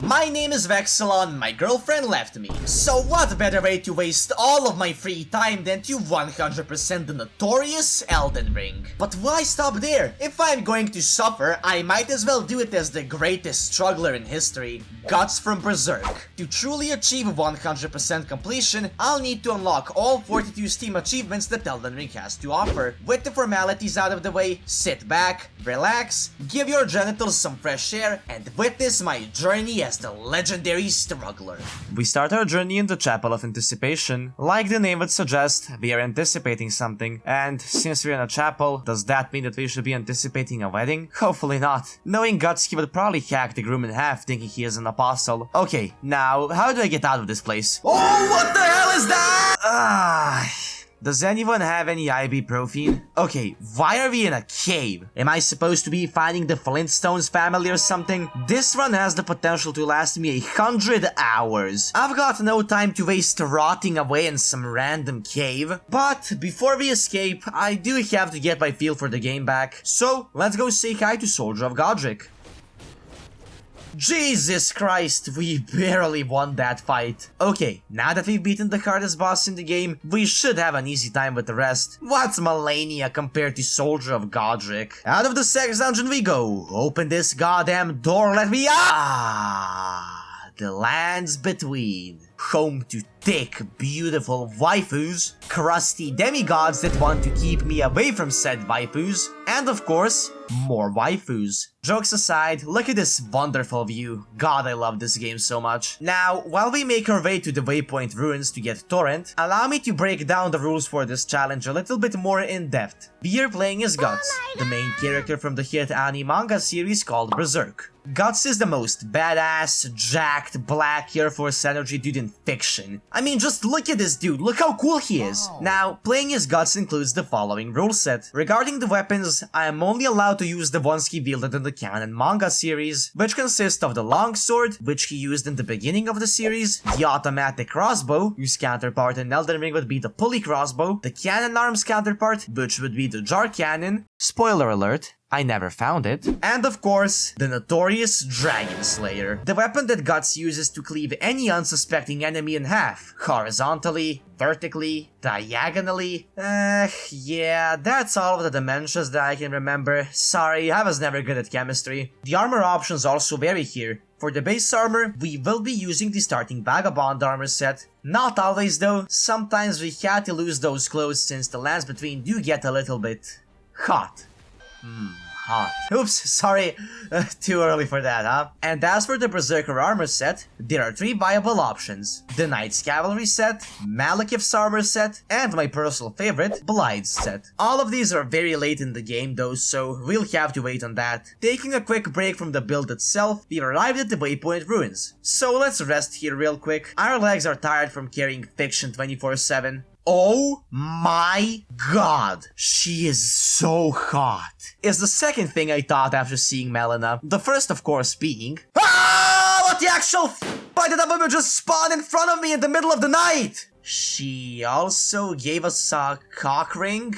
My name is Vexelon, my girlfriend left me. So what better way to waste all of my free time than to 100% the notorious Elden Ring? But why stop there? If I'm going to suffer, I might as well do it as the greatest struggler in history, Guts from Berserk. To truly achieve 100% completion, I'll need to unlock all 42 Steam achievements that Elden Ring has to offer. With the formalities out of the way, sit back, relax, give your genitals some fresh air, and witness my journey as the legendary struggler. We start our journey in the Chapel of Anticipation. Like the name would suggest, we are anticipating something. And since we're in a chapel, does that mean that we should be anticipating a wedding? Hopefully not. Knowing Guts, he would probably hack the groom in half thinking he is an apostle. Okay, now, how do I get out of this place? Oh, what the hell is that? Does anyone have any ibuprofen? Okay, why are we in a cave? Am I supposed to be finding the Flintstones family or something? This run has the potential to last me 100 hours. I've got no time to waste rotting away in some random cave. But before we escape, I do have to get my feel for the game back. So, let's go say hi to Soldier of Godric. Jesus Christ, we barely won that fight. Okay, now that we've beaten the hardest boss in the game, we should have an easy time with the rest. What's Melania compared to Soldier of Godric? Out of the sex dungeon we go. Open this goddamn door, let me out! The lands between. Home to thick, beautiful waifus, crusty demigods that want to keep me away from said waifus, and of course, more waifus. Jokes aside, look at this wonderful view. God, I love this game so much. Now, while we make our way to the Waypoint Ruins to get Torrent, allow me to break down the rules for this challenge a little bit more in depth. We are playing as Guts, the main character from the hit anime manga series called Berserk. Guts is the most badass, jacked, black Air Force energy dude in fiction. I mean, just look at this dude, look how cool he is. Now, playing as Guts includes the following rule set. Regarding the weapons, I am only allowed to use the ones he wielded in the canon manga series, which consist of the longsword, which he used in the beginning of the series, the automatic crossbow, whose counterpart in Elden Ring would be the pulley crossbow, the cannon arms counterpart, which would be the jar cannon, spoiler alert, I never found it. And of course, the notorious Dragon Slayer. The weapon that Guts uses to cleave any unsuspecting enemy in half. Horizontally, vertically, diagonally. Yeah, that's all of the dimensions that I can remember. Sorry, I was never good at chemistry. The armor options also vary here. For the base armor, we will be using the starting Vagabond armor set. Not always though, sometimes we had to lose those clothes since the lands between do get a little bit hot. Hot. Oops, sorry, too early for that, huh? And as for the Berserker armor set, there are 3 viable options. The Knight's Cavalry set, Malekith's armor set, and my personal favorite, Blythe's set. All of these are very late in the game though, so we'll have to wait on that. Taking a quick break from the build itself, we've arrived at the Waypoint Ruins. So let's rest here real quick. Our legs are tired from carrying fiction 24/7. Oh my god, she is so hot. Is the second thing I thought after seeing Melina. The first, of course, being... what the actual why did that woman just spawn in front of me in the middle of the night? She also gave us a cock ring?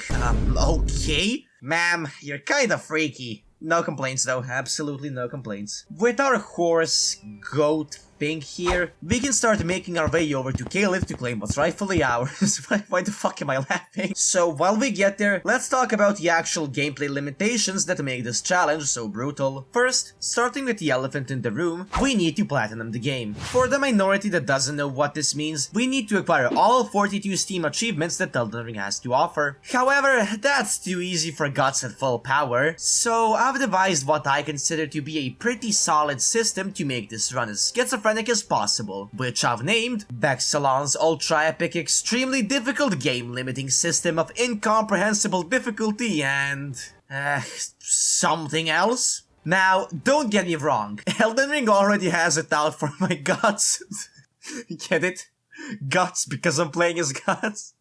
Okay. Ma'am, you're kinda freaky. No complaints though, absolutely no complaints. With our horse, goat thing here, we can start making our way over to Caliph to claim what's rightfully ours. Why the fuck am I laughing? So while we get there, let's talk about the actual gameplay limitations that make this challenge so brutal. First, starting with the elephant in the room, we need to platinum the game. For the minority that doesn't know what this means, we need to acquire all 42 Steam achievements that Elden Ring has to offer. However, that's too easy for Guts at full power, so I've devised what I consider to be a pretty solid system to make this run as schizophrenic as possible, which I've named Vexelon's Ultra Epic Extremely Difficult Game Limiting System of Incomprehensible Difficulty and... something else? Now, don't get me wrong, Elden Ring already has it out for my Guts. Get it? Guts because I'm playing as Guts?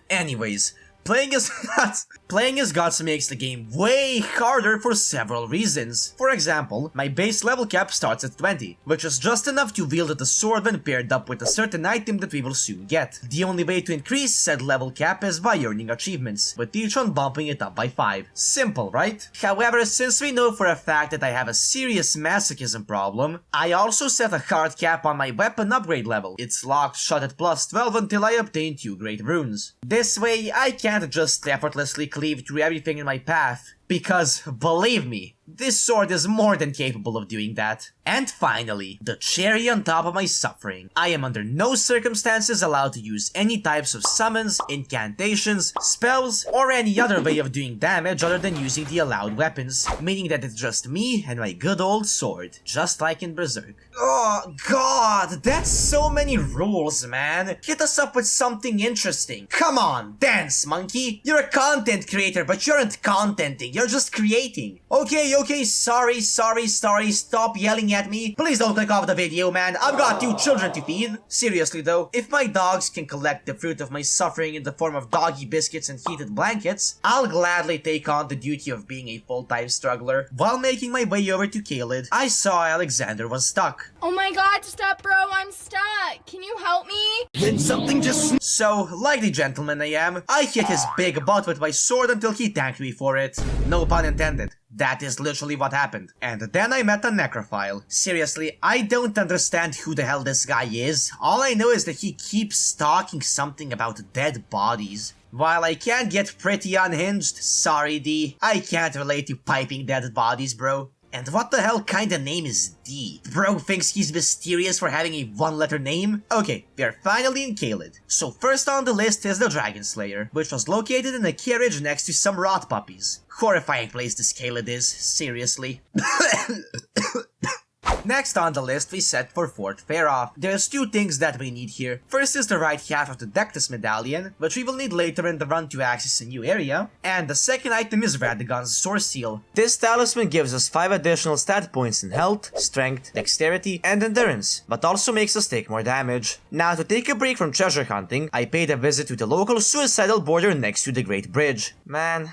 Anyways, Playing as Guts makes the game way harder for several reasons. For example, my base level cap starts at 20, which is just enough to wield the sword when paired up with a certain item that we will soon get. The only way to increase said level cap is by earning achievements, with each one bumping it up by 5. Simple, right? However, since we know for a fact that I have a serious masochism problem, I also set a hard cap on my weapon upgrade level. It's locked shut at plus 12 until I obtain 2 great runes. This way, I can't just effortlessly cleave through everything in my path, because, believe me, this sword is more than capable of doing that. And finally, the cherry on top of my suffering. I am under no circumstances allowed to use any types of summons, incantations, spells, or any other way of doing damage other than using the allowed weapons, meaning that it's just me and my good old sword, just like in Berserk. Oh god, that's so many rules, man. Hit us up with something interesting. Come on, dance, monkey. You're a content creator, but you aren't contenting, you're just creating. Okay, sorry, stop yelling at me. Please don't click off the video, man. I've got 2 children to feed. Seriously though, if my dogs can collect the fruit of my suffering in the form of doggy biscuits and heated blankets, I'll gladly take on the duty of being a full-time struggler. While making my way over to Kaled, I saw Alexander was stuck. Oh my god, stop bro, I'm stuck. Can you help me? Then something just... So, like the gentleman I am, I hit his big butt with my sword until he thanked me for it. No pun intended. That is literally what happened. And then I met a necrophile. Seriously, I don't understand who the hell this guy is. All I know is that he keeps talking something about dead bodies. While I can get pretty unhinged, sorry D, I can't relate to piping dead bodies, bro. And what the hell kind of name is D? Bro thinks he's mysterious for having a 1-letter name? Okay, we are finally in Kaled. So first on the list is the Dragon Slayer, which was located in a carriage next to some rot puppies. Horrifying place this Kaled is, seriously. Next on the list we set for Fort Faroth. There's 2 things that we need here. First is the right half of the Dectus medallion, which we will need later in the run to access a new area. And the second item is Radagon's Source Seal. This talisman gives us 5 additional stat points in health, strength, dexterity, and endurance, but also makes us take more damage. Now to take a break from treasure hunting, I paid a visit to the local suicidal border next to the Great Bridge. Man,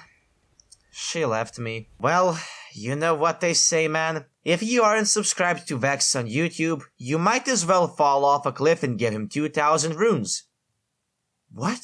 she left me. Well, you know what they say, man. If you aren't subscribed to Vex on YouTube, you might as well fall off a cliff and give him 2,000 runes. What?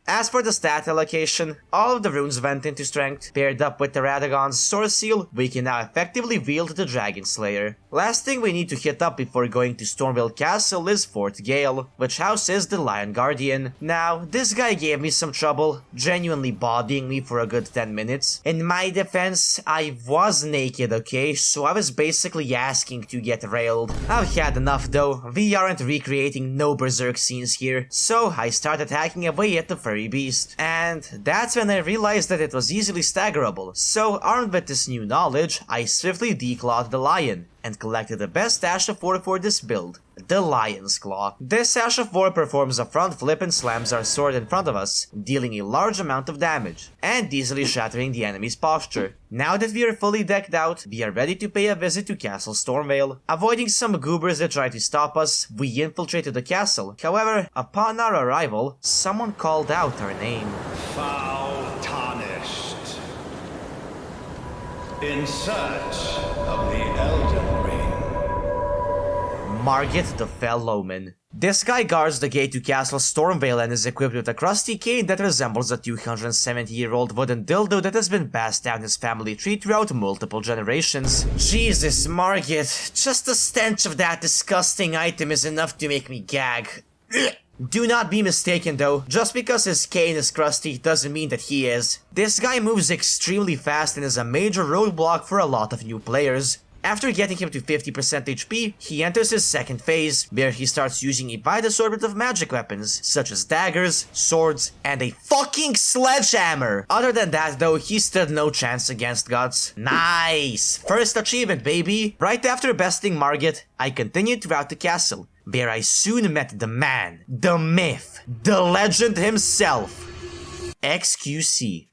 As for the stat allocation, all of the runes went into strength. Paired up with the Radagon's Source Seal, we can now effectively wield the Dragon Slayer. Last thing we need to hit up before going to Stormvale Castle is Fort Gale, which houses the Lion Guardian. Now, this guy gave me some trouble, genuinely bodying me for a good 10 minutes. In my defense, I was naked, okay, so I was basically asking to get railed. I've had enough though, we aren't recreating no Berserk scenes here, so I started hacking away at the furry beast. And that's when I realized that it was easily staggerable, so armed with this new knowledge, I swiftly declawed the lion, and collected the best Ash of War for this build, the Lion's Claw. This Ash of War performs a front flip and slams our sword in front of us, dealing a large amount of damage, and easily shattering the enemy's posture. Now that we are fully decked out, we are ready to pay a visit to Castle Stormvale. Avoiding some goobers that try to stop us, we infiltrated the castle. However, upon our arrival, someone called out our name. Foul tarnished. In search of the Elden Ring. Margit the Fell Omen. This guy guards the gate to Castle Stormvale and is equipped with a crusty cane that resembles a 270-year-old wooden dildo that has been passed down his family tree throughout multiple generations. Jesus, Margit, just the stench of that disgusting item is enough to make me gag. Do not be mistaken though, just because his cane is crusty doesn't mean that he is. This guy moves extremely fast and is a major roadblock for a lot of new players. After getting him to 50% HP, he enters his second phase, where he starts using a wide assortment of magic weapons, such as daggers, swords, and a fucking sledgehammer! Other than that though, he stood no chance against Guts. Nice! First achievement, baby! Right after besting Margit, I continued throughout the castle, where I soon met the man, the myth, the legend himself, XQC.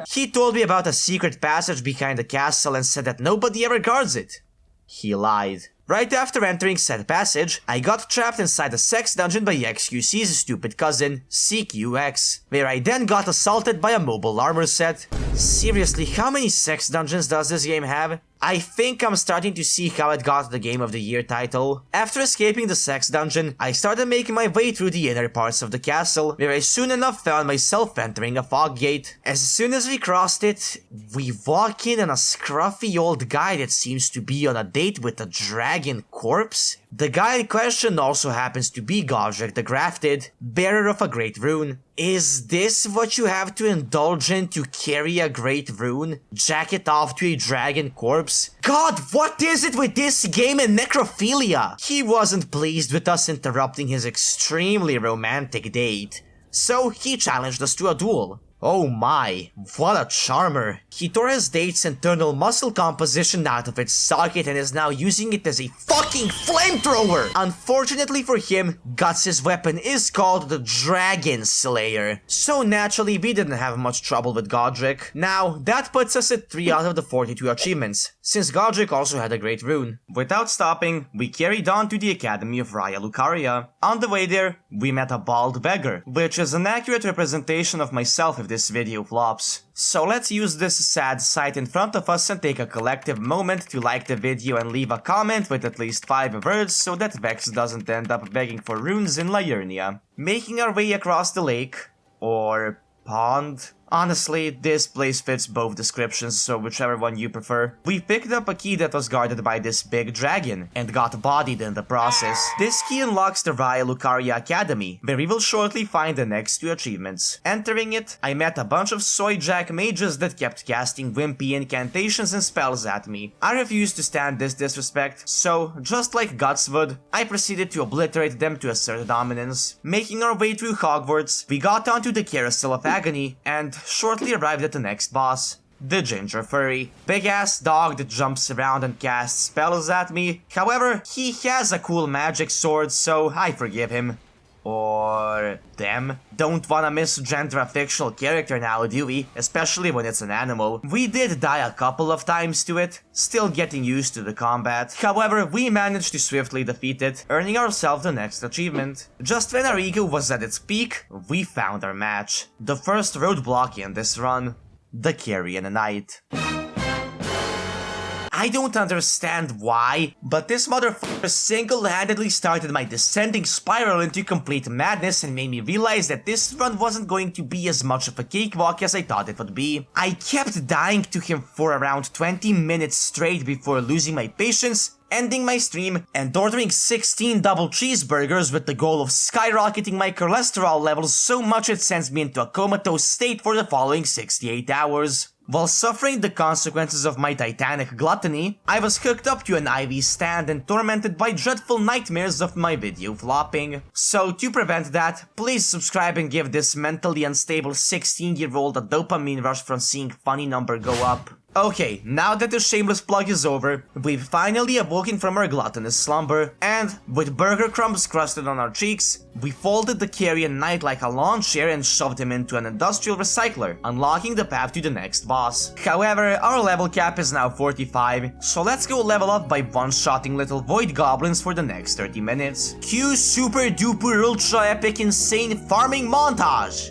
He told me about a secret passage behind the castle and said that nobody ever guards it. He lied. Right after entering said passage, I got trapped inside a sex dungeon by XQC's stupid cousin, CQX, where I then got assaulted by a mobile armor set. Seriously, how many sex dungeons does this game have? I think I'm starting to see how it got the Game of the Year title. After escaping the sex dungeon, I started making my way through the inner parts of the castle, where I soon enough found myself entering a fog gate. As soon as we crossed it, we walk in on a scruffy old guy that seems to be on a date with a dragon corpse. The guy in question also happens to be Godlike the Grafted, bearer of a great rune. Is this what you have to indulge in to carry a great rune? Jack it off to a dragon corpse? God, what is it with this game and necrophilia? He wasn't pleased with us interrupting his extremely romantic date, so he challenged us to a duel. Oh my, what a charmer. He tore his date's internal muscle composition out of its socket and is now using it as a fucking flamethrower! Unfortunately for him, Guts' weapon is called the Dragon Slayer, so naturally we didn't have much trouble with Godlike. Now, that puts us at 3 out of the 42 achievements, since Godlike also had a great rune. Without stopping, we carried on to the Academy of Raya Lucaria. On the way there, we met a bald beggar, which is an accurate representation of myself if this video flops. So let's use this sad sight in front of us and take a collective moment to like the video and leave a comment with at least 5 words so that Vex doesn't end up begging for runes in Liurnia. Making our way across the lake, or pond. Honestly, this place fits both descriptions, so whichever one you prefer. We picked up a key that was guarded by this big dragon, and got bodied in the process. This key unlocks the Raya Lucaria Academy, where we will shortly find the next 2 achievements. Entering it, I met a bunch of soy jack mages that kept casting wimpy incantations and spells at me. I refused to stand this disrespect, so, just like Guts would, I proceeded to obliterate them to assert dominance. Making our way through Hogwarts, we got onto the Carousel of Agony, and shortly arrived at the next boss, the Ginger Furry. Big ass dog that jumps around and casts spells at me. However, he has a cool magic sword, so I forgive him. Or them. Don't wanna misgender a fictional character now, do we? Especially when it's an animal. We did die a couple of times to it, still getting used to the combat. However, we managed to swiftly defeat it, earning ourselves the next achievement. Just when our ego was at its peak, we found our match. The first roadblock in this run, the Carrion Knight. I don't understand why, but this motherfucker single-handedly started my descending spiral into complete madness and made me realize that this run wasn't going to be as much of a cakewalk as I thought it would be. I kept dying to him for around 20 minutes straight before losing my patience, ending my stream, and ordering 16 double cheeseburgers with the goal of skyrocketing my cholesterol levels so much it sends me into a comatose state for the following 68 hours. While suffering the consequences of my titanic gluttony, I was hooked up to an IV stand and tormented by dreadful nightmares of my video flopping. So to prevent that, please subscribe and give this mentally unstable 16-year-old a dopamine rush from seeing funny number go up. Okay, now that the shameless plug is over, we've finally awoken from our gluttonous slumber, and, with burger crumbs crusted on our cheeks, we folded the Carrion Knight like a lawn chair and shoved him into an industrial recycler, unlocking the path to the next boss. However, our level cap is now 45, so let's go level up by one-shotting little void goblins for the next 30 minutes. Cue super duper ultra epic insane farming montage!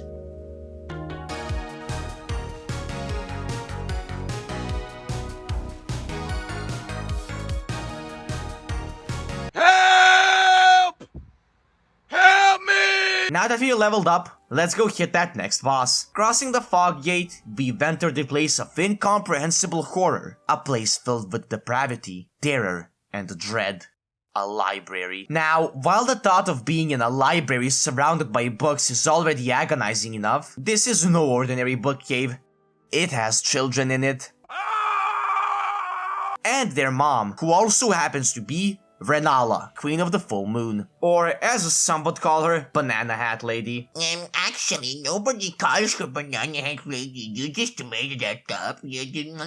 Now that we leveled up, let's go hit that next boss. Crossing the fog gate, we've entered a place of incomprehensible horror. A place filled with depravity, terror, and dread. A library. Now, while the thought of being in a library surrounded by books is already agonizing enough, this is no ordinary book cave. It has children in it. And their mom, who also happens to be Renala, Queen of the Full Moon. or as some would call her, Banana Hat Lady. Actually, nobody calls her Banana Hat Lady. You just made that up. You didn't.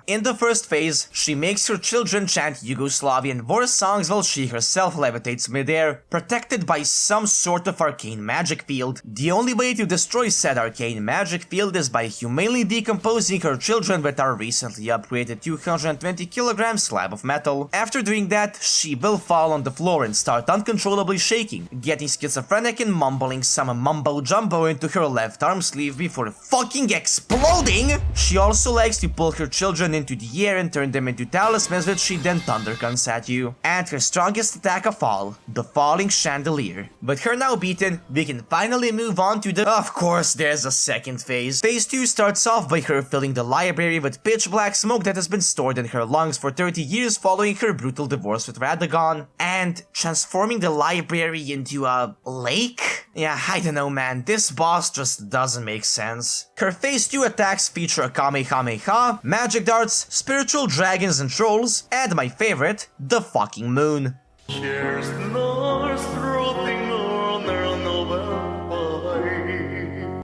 In the first phase, she makes her children chant Yugoslavian war songs while she herself levitates midair, protected by some sort of arcane magic field. The only way to destroy said arcane magic field is by humanely decomposing her children with our recently upgraded 220 kg slab of metal. After doing that, she will fall on the floor and start uncontrollably shaking, getting schizophrenic and mumbling some mumbo jumbo into her left arm sleeve before fucking exploding! She also likes to pull her children into the air and turn them into talismans which she then thunderguns at you. And her strongest attack of all, the falling chandelier. With her now beaten, we can finally move on to the... Of course, there's a second phase. Phase 2 starts off by her filling the library with pitch black smoke that has been stored in her lungs for 30 years following her brutal divorce with Radagon, and transforming the library into a lake? Yeah, I don't know, man, this boss just doesn't make sense. Her phase 2 attacks feature a Kamehameha, magic darts, spiritual dragons and trolls, and my favorite, the fucking moon.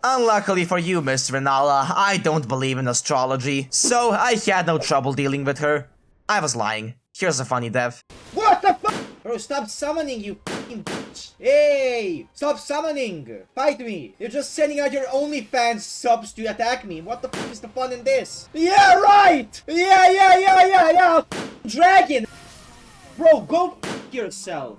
Unluckily for you, Miss Renala, I don't believe in astrology, so I had no trouble dealing with her. I was lying. Here's a funny dev. What the fuck? Bro, stop summoning, you fucking bitch. Hey, stop summoning. Fight me. You're just sending out your OnlyFans subs to attack me. What the fuck is the fun in this? Yeah, right. Yeah. Dragon. Bro, go fuck yourself.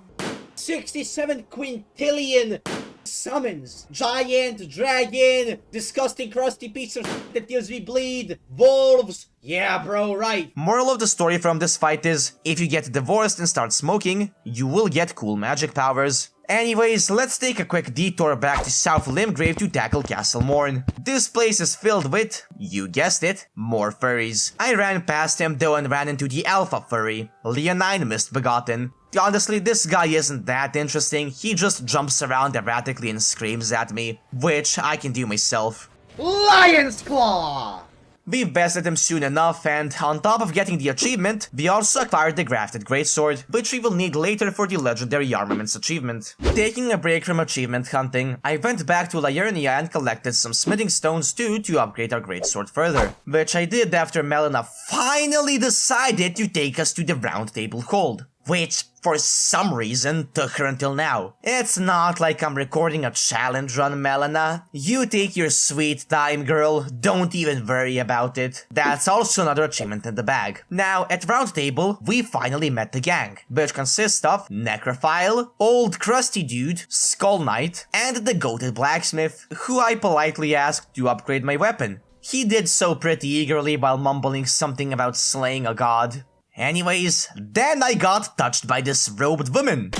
67 quintillion summons. Giant, dragon, disgusting crusty piece of shit that deals me bleed, wolves. Yeah, bro, right. Moral of the story from this fight is, if you get divorced and start smoking, you will get cool magic powers. Anyways, let's take a quick detour back to South Limgrave to tackle Castle Morn. This place is filled with, you guessed it, more furries. I ran past him though and ran into the alpha furry, Leonine Mistbegotten. Honestly, this guy isn't that interesting, he just jumps around erratically and screams at me, which I can do myself. Lion's Claw! We bested him soon enough, and on top of getting the achievement, we also acquired the Grafted Greatsword, which we will need later for the Legendary Armaments achievement. Taking a break from achievement hunting, I went back to Liurnia and collected some smithing stones too to upgrade our Greatsword further, which I did after Melina finally decided to take us to the Round Table Hold, which, for some reason, took her until now. It's not like I'm recording a challenge run, Melina. You take your sweet time, girl. Don't even worry about it. That's also another achievement in the bag. Now, at Round Table, we finally met the gang, which consists of Necrophile, Old Crusty Dude, Skull Knight, and the Goated Blacksmith, who I politely asked to upgrade my weapon. He did so pretty eagerly while mumbling something about slaying a god. Anyways, then I got touched by this robed woman.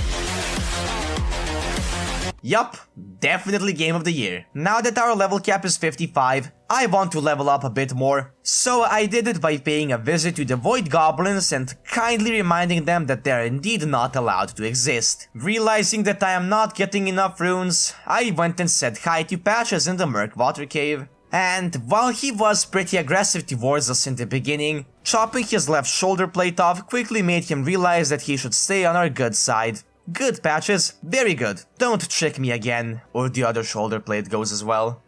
Yup, definitely game of the year. Now that our level cap is 55, I want to level up a bit more, so I did it by paying a visit to the Void Goblins and kindly reminding them that they're indeed not allowed to exist. Realizing that I am not getting enough runes, I went and said hi to Patches in the Murk Water Cave. And while he was pretty aggressive towards us in the beginning, chopping his left shoulder plate off quickly made him realize that he should stay on our good side. Good, Patches, very good. Don't trick me again, or the other shoulder plate goes as well.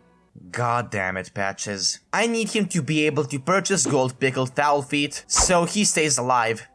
God damn it, Patches. I need him to be able to purchase gold pickled foul feet, so he stays alive.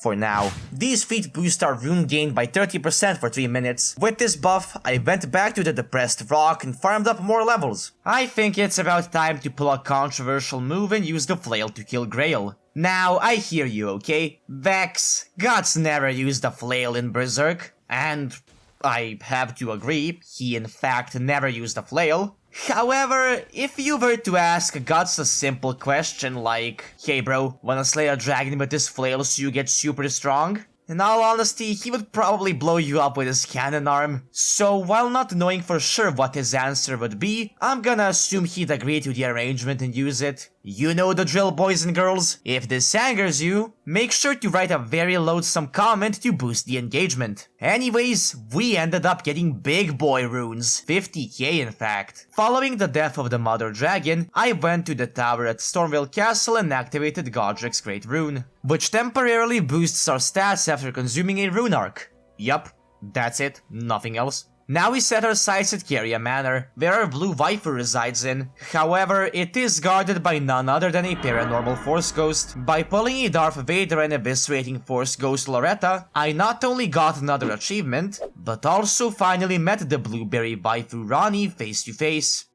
For now. These feet boost our rune gain by 30% for 3 minutes. With this buff, I went back to the Depressed Rock and farmed up more levels. I think it's about time to pull a controversial move and use the flail to kill Grail. Now, I hear you, okay? Vex, gods never used the flail in Berserk, and I have to agree, he in fact never used the flail. However, if you were to ask Guts a simple question like, hey bro, wanna slay a dragon with this flail so you get super strong? In all honesty, he would probably blow you up with his cannon arm. So while not knowing for sure what his answer would be, I'm gonna assume he'd agree to the arrangement and use it. You know the drill, boys and girls. If this angers you, make sure to write a very loathsome comment to boost the engagement. Anyways, we ended up getting big boy runes, 50k in fact. Following the death of the mother dragon, I went to the tower at Stormvale Castle and activated Godric's Great Rune, which temporarily boosts our stats after consuming a rune arc. Yup, that's it, nothing else. Now we set our sights at Caria Manor, where our blue waifu resides in. However, it is guarded by none other than a paranormal Force Ghost. By pulling a Darth Vader and eviscerating Force Ghost Loretta, I not only got another achievement, but also finally met the blueberry waifu Rani face to face.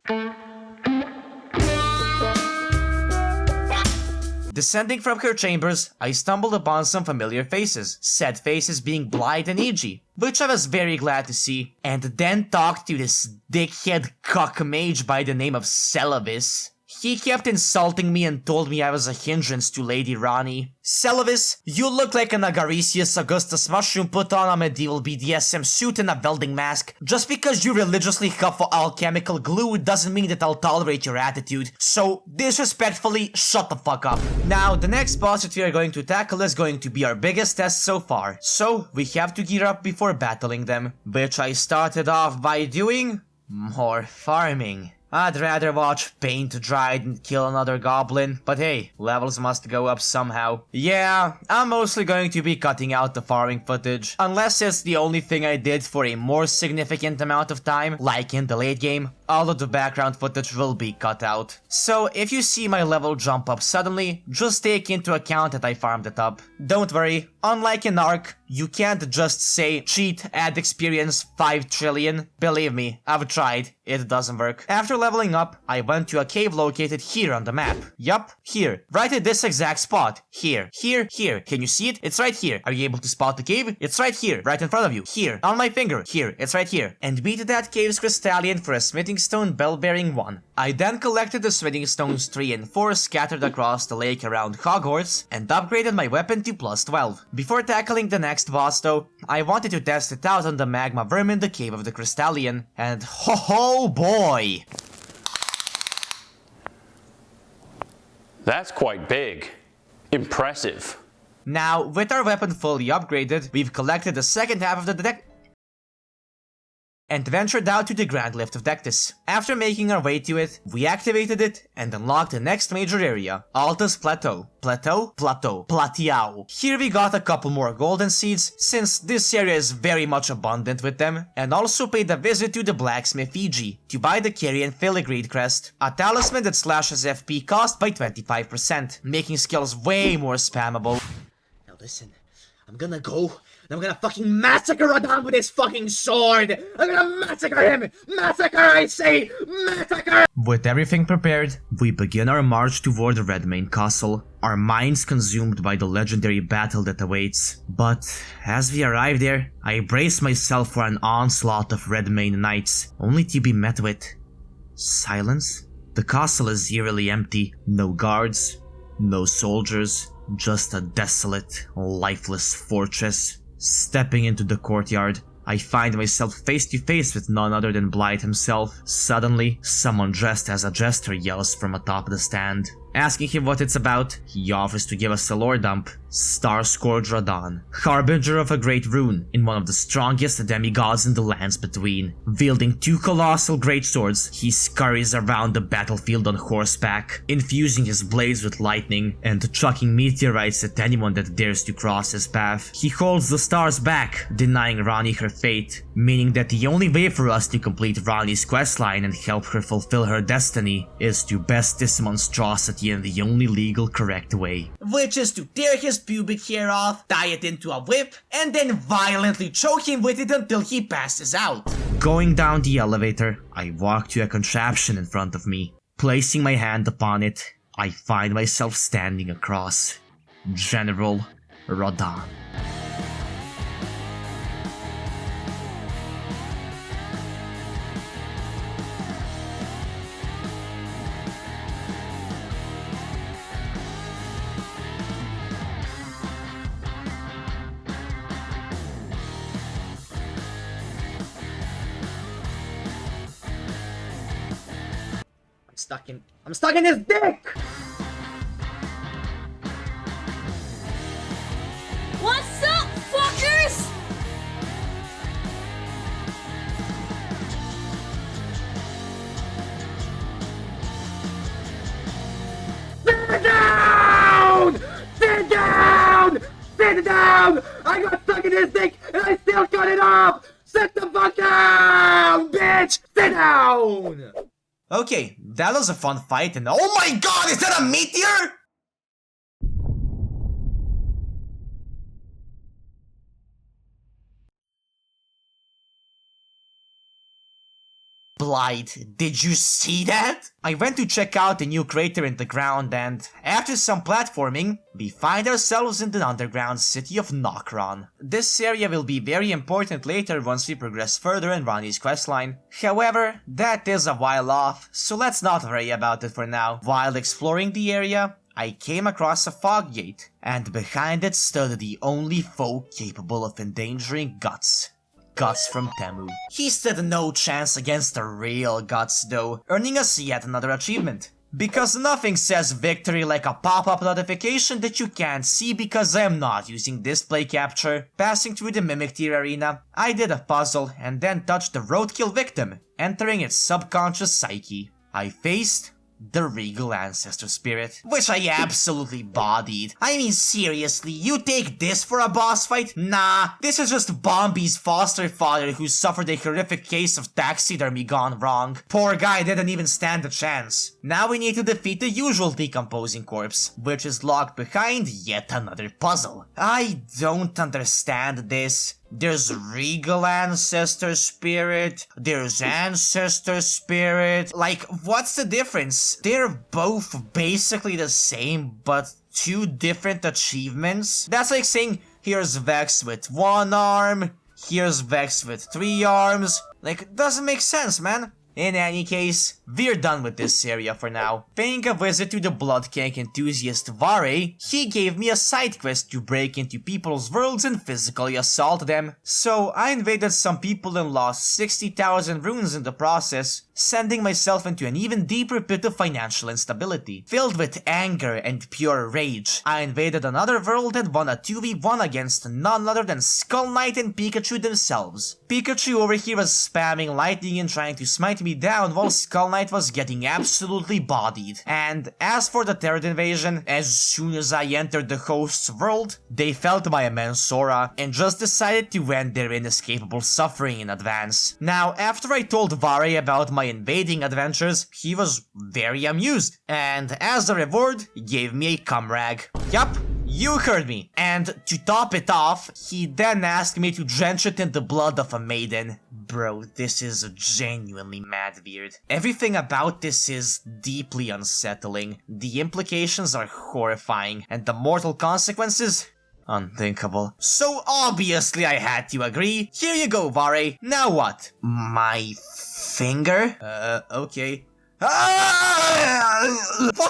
Descending from her chambers, I stumbled upon some familiar faces, said faces being Blythe and Iji, which I was very glad to see, and then talked to this dickhead cock mage by the name of Celavis. He kept insulting me and told me I was a hindrance to Lady Rani. Celavis, you look like an Agaricius Augustus mushroom put on a medieval BDSM suit and a welding mask. Just because you religiously huff alchemical glue doesn't mean that I'll tolerate your attitude. So, disrespectfully, shut the fuck up. Now, the next boss that we are going to tackle is going to be our biggest test so far. So, we have to gear up before battling them, which I started off by doing more farming. I'd rather watch paint dry than kill another goblin, but hey, levels must go up somehow. Yeah, I'm mostly going to be cutting out the farming footage, unless it's the only thing I did for a more significant amount of time, like in the late game. All of the background footage will be cut out. So if you see my level jump up suddenly, just take into account that I farmed it up. Don't worry, unlike in Ark, you can't just say cheat, add experience 5 trillion. Believe me, I've tried, it doesn't work. After leveling up, I went to a cave located here on the map. Yup, here, right at this exact spot. Here, here, here. Can you see it? It's right here. Are you able to spot the cave? It's right here, right in front of you. Here, on my finger. Here, it's right here. And beat that cave's crystallian for a smithing stone bell-bearing 1. I then collected the smithing stones 3 and 4 scattered across the lake around Hogwarts and upgraded my weapon to plus 12. Before tackling the next boss though, I wanted to test it out on the magma verm in the cave of the crystallian, and ho boy! That's quite big. Impressive. Now, with our weapon fully upgraded, we've collected the second half of the deck and ventured out to the Grand Lift of Dectus. After making our way to it, we activated it and unlocked the next major area, Altus Plateau. Platiao. Here we got a couple more golden seeds, since this area is very much abundant with them, and also paid a visit to the blacksmith Fiji to buy the Kyrian Filigree crest, a talisman that slashes FP cost by 25%, making skills way more spammable. Now listen, I'm gonna go and I'm gonna fucking massacre Radon with his fucking sword! I'm gonna massacre him! Massacre, I say! Massacre! With everything prepared, we begin our march toward the Redmane Castle, our minds consumed by the legendary battle that awaits. But as we arrive there, I brace myself for an onslaught of Redmane knights, only to be met with silence. The castle is eerily empty, no guards, no soldiers, just a desolate, lifeless fortress. Stepping into the courtyard, I find myself face to face with none other than Blythe himself. Suddenly, someone dressed as a jester yells from atop the stand. Asking him what it's about, he offers to give us a lore dump. Star-Scourge Radon, harbinger of a great rune, in one of the strongest demigods in the lands between. Wielding 2 colossal greatswords, he scurries around the battlefield on horseback, infusing his blades with lightning and chucking meteorites at anyone that dares to cross his path. He holds the stars back, denying Rani her fate, meaning that the only way for us to complete Rani's questline and help her fulfill her destiny is to best this monstrosity in the only legal correct way. Which is to tear his pubic hair off, tie it into a whip, and then violently choke him with it until he passes out. Going down the elevator, I walk to a contraption in front of me. Placing my hand upon it, I find myself standing across General Radon. I'm stuck in his dick! Sit down! I got stuck in this thing and I still cut it off! Sit the fuck down, bitch! Sit down! Okay, that was a fun fight and oh my god, is that a meteor? Blight, did you see that? I went to check out the new crater in the ground and, after some platforming, we find ourselves in the underground city of Nokron. This area will be very important later once we progress further in Ronnie's questline. However, that is a while off, so let's not worry about it for now. While exploring the area, I came across a fog gate, and behind it stood the only foe capable of endangering Guts. Guts from Temu. He stood no chance against the real Guts though, earning us yet another achievement. Because nothing says victory like a pop-up notification that you can't see because I am not using display capture. Passing through the Mimic Tier arena, I did a puzzle and then touched the roadkill victim, entering its subconscious psyche. I faced the Regal Ancestor Spirit, which I absolutely bodied. I mean seriously, you take this for a boss fight? Nah, this is just Bombi's foster father who suffered a horrific case of taxidermy gone wrong. Poor guy didn't even stand a chance. Now we need to defeat the usual decomposing corpse, which is locked behind yet another puzzle. I don't understand this. There's Regal Ancestor Spirit, there's Ancestor Spirit. Like, what's the difference? They're both basically the same, but two different achievements? That's like saying, here's Vex with one arm, here's Vex with 3 arms. Like, doesn't make sense, man. In any case, we're done with this area for now. Paying a visit to the Blood King enthusiast Vare, he gave me a side quest to break into people's worlds and physically assault them. So I invaded some people and lost 60,000 runes in the process, sending myself into an even deeper pit of financial instability. Filled with anger and pure rage, I invaded another world and won a 2v1 against none other than Skull Knight and Pikachu themselves. Pikachu over here was spamming lightning and trying to smite me down while Skull Knight was getting absolutely bodied. And as for the third invasion, as soon as I entered the host's world, they felt my immense aura and just decided to end their inescapable suffering in advance. Now, after I told Vare about my invading adventures, he was very amused, and as a reward, gave me a cum rag. Yup, you heard me. And to top it off, he then asked me to drench it in the blood of a maiden. Bro, this is genuinely mad weird. Everything about this is deeply unsettling. The implications are horrifying, and the mortal consequences? Unthinkable. So obviously I had to agree. Here you go, Vare. Now what? My finger? Okay. What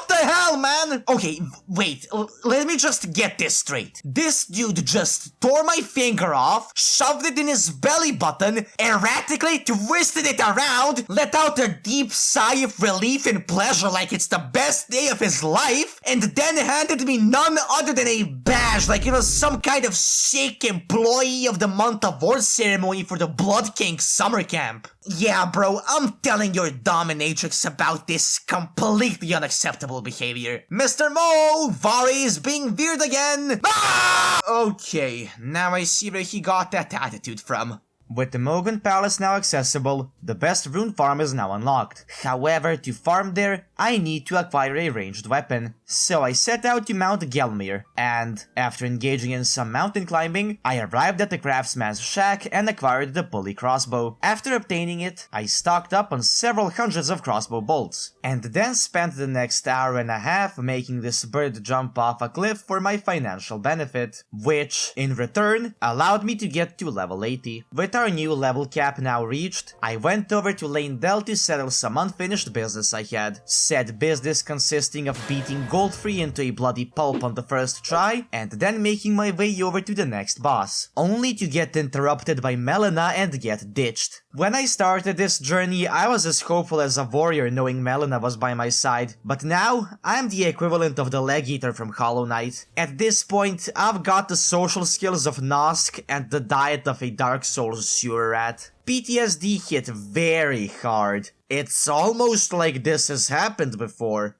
the hell, man? Okay, wait, let me just get this straight. This dude just tore my finger off, shoved it in his belly button, erratically twisted it around, let out a deep sigh of relief and pleasure like it's the best day of his life, and then handed me none other than a badge like it was some kind of sick employee of the month award ceremony for the Blood King summer camp. Yeah, bro, I'm telling your dominatrix about this completely unacceptable behavior. Mr. Mo, Vare is being weird again. Ah! Okay, now I see where he got that attitude from. With the Mogan Palace now accessible, the best rune farm is now unlocked. However, to farm there, I need to acquire a ranged weapon. So I set out to mount Gelmir, and after engaging in some mountain climbing, I arrived at the craftsman's shack and acquired the pulley crossbow. After obtaining it, I stocked up on several hundreds of crossbow bolts, and then spent the next hour and a half making this bird jump off a cliff for my financial benefit, which, in return, allowed me to get to level 80. With our new level cap now reached, I went over to Lane Dell to settle some unfinished business I had. Said business consisting of beating Goldfree into a bloody pulp on the first try, and then making my way over to the next boss, only to get interrupted by Melina and get ditched. When I started this journey, I was as hopeful as a warrior knowing Melina was by my side, but now, I'm the equivalent of the Leg Eater from Hollow Knight. At this point, I've got the social skills of Nosk and the diet of a Dark Souls sewer rat. PTSD hit very hard. It's almost like this has happened before.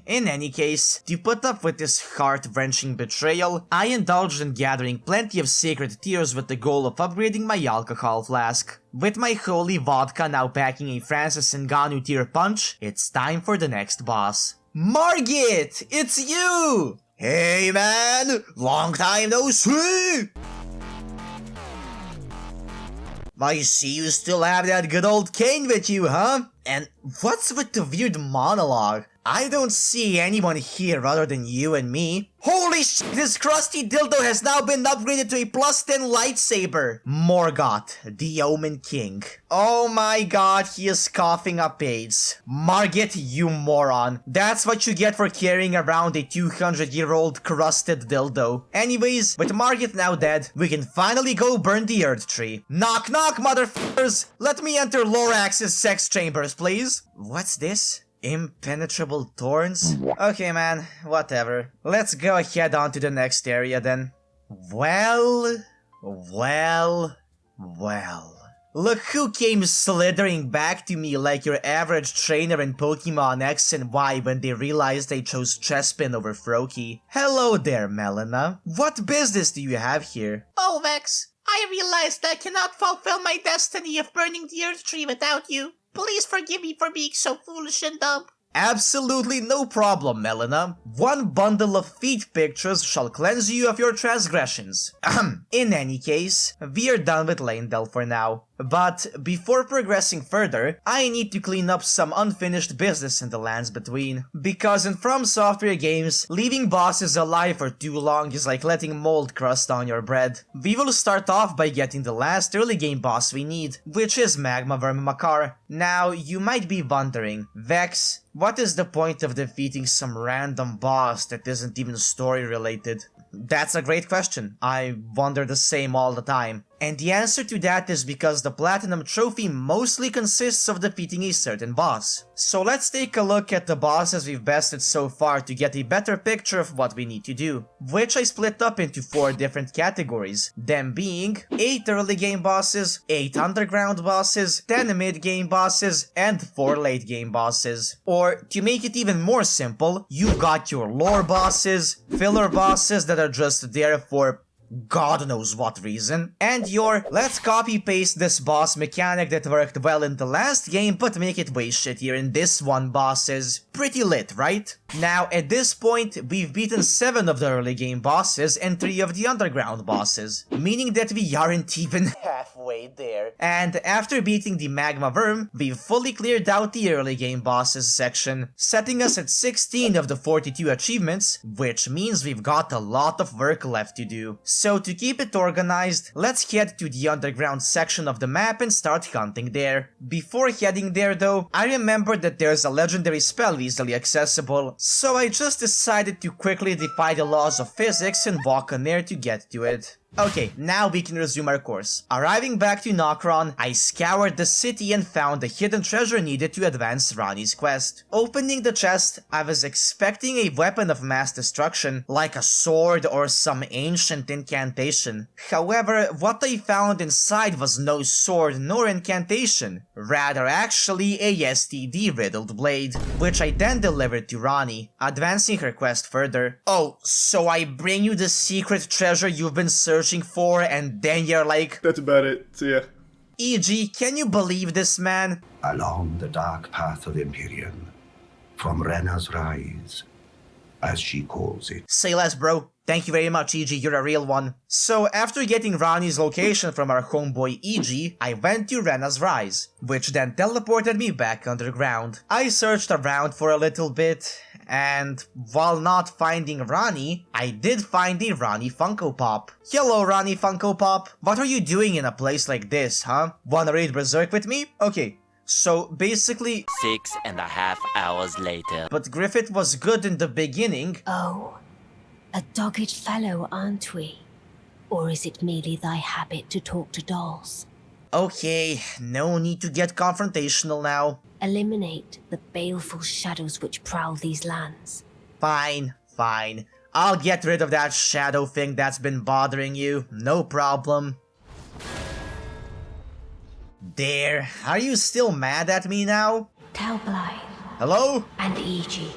In any case, to put up with this heart-wrenching betrayal, I indulged in gathering plenty of sacred tears with the goal of upgrading my alcohol flask. With my holy vodka now packing a Francis Ngannou tier punch, it's time for the next boss. Margit! It's you! Hey man, long time no see! I see you still have that good old cane with you, huh? And what's with the weird monologue? I don't see anyone here other than you and me. Holy shit, this crusty dildo has now been upgraded to a +10 lightsaber. Morgoth, the Omen King. Oh my god, he is coughing up AIDS. Margit, you moron. That's what you get for carrying around a 200-year-old crusted dildo. Anyways, with Margit now dead, we can finally go burn the Earth Tree. Knock knock, motherfuckers! Let me enter Lorax's sex chambers, please. What's this? Impenetrable thorns? Okay man, whatever. Let's go ahead on to the next area then. Well... Look who came slithering back to me like your average trainer in Pokemon X and Y when they realized I chose Chespin over Froakie. Hello there, Melina. What business do you have here? Oh Vex, I realized I cannot fulfill my destiny of burning the Earth Tree without you. Please forgive me for being so foolish and dumb. Absolutely no problem, Melina. One bundle of feet pictures shall cleanse you of your transgressions. In any case, we are done with Leyndell for now. But before progressing further, I need to clean up some unfinished business in the lands between. Because in From Software games, leaving bosses alive for too long is like letting mold crust on your bread. We will start off by getting the last early game boss we need, which is Magma Worm Makar. Now, you might be wondering, Vex, what is the point of defeating some random boss that isn't even story related? That's a great question. I wonder the same all the time. And the answer to that is because the Platinum Trophy mostly consists of defeating a certain boss. So let's take a look at the bosses we've bested so far to get a better picture of what we need to do, which I split up into 4 different categories, them being 8 early game bosses, 8 underground bosses, 10 mid game bosses, and 4 late game bosses. Or to make it even more simple, you got your lore bosses, filler bosses that are just there for God knows what reason, and your let's copy paste this boss mechanic that worked well in the last game but make it way shittier in this one bosses. Pretty lit, right? Now at this point we've beaten 7 of the early game bosses and 3 of the underground bosses, meaning that we aren't even halfway there. And after beating the Magma Worm, we've fully cleared out the early game bosses section, setting us at 16 of the 42 achievements, which means we've got a lot of work left to do. So to keep it organized, let's head to the underground section of the map and start hunting there. Before heading there though, I remembered that there's a legendary spell easily accessible, so I just decided to quickly defy the laws of physics and walk on air to get to it. Okay, now we can resume our course. Arriving back to Nokron, I scoured the city and found the hidden treasure needed to advance Ranni's quest. Opening the chest, I was expecting a weapon of mass destruction, like a sword or some ancient incantation. However, what I found inside was no sword nor incantation, rather actually a STD-riddled blade, which I then delivered to Ranni, advancing her quest further. Oh, so I bring you the secret treasure you've been searching for and then you're like... That's about it, so yeah. E.G., can you believe this man? Along the dark path of Empyrean, from Rena's Rise, as she calls it. Say less, bro. Thank you very much, E.G., you're a real one. So, after getting Ranni's location from our homeboy E.G., I went to Rena's Rise, which then teleported me back underground. I searched around for a little bit, and while not finding Ranni, I did find a Ranni Funko Pop. Hello, Ranni Funko Pop. What are you doing in a place like this, huh? Wanna raid Berserk with me? Okay. So basically 6.5 hours later. But Griffith was good in the beginning. Oh, a dogged fellow, aren't we? Or is it merely thy habit to talk to dolls? Okay, no need to get confrontational now. Eliminate the baleful shadows which prowl these lands. Fine. I'll get rid of that shadow thing that's been bothering you, no problem. There, are you still mad at me now? Tell Blythe Hello? and E.G.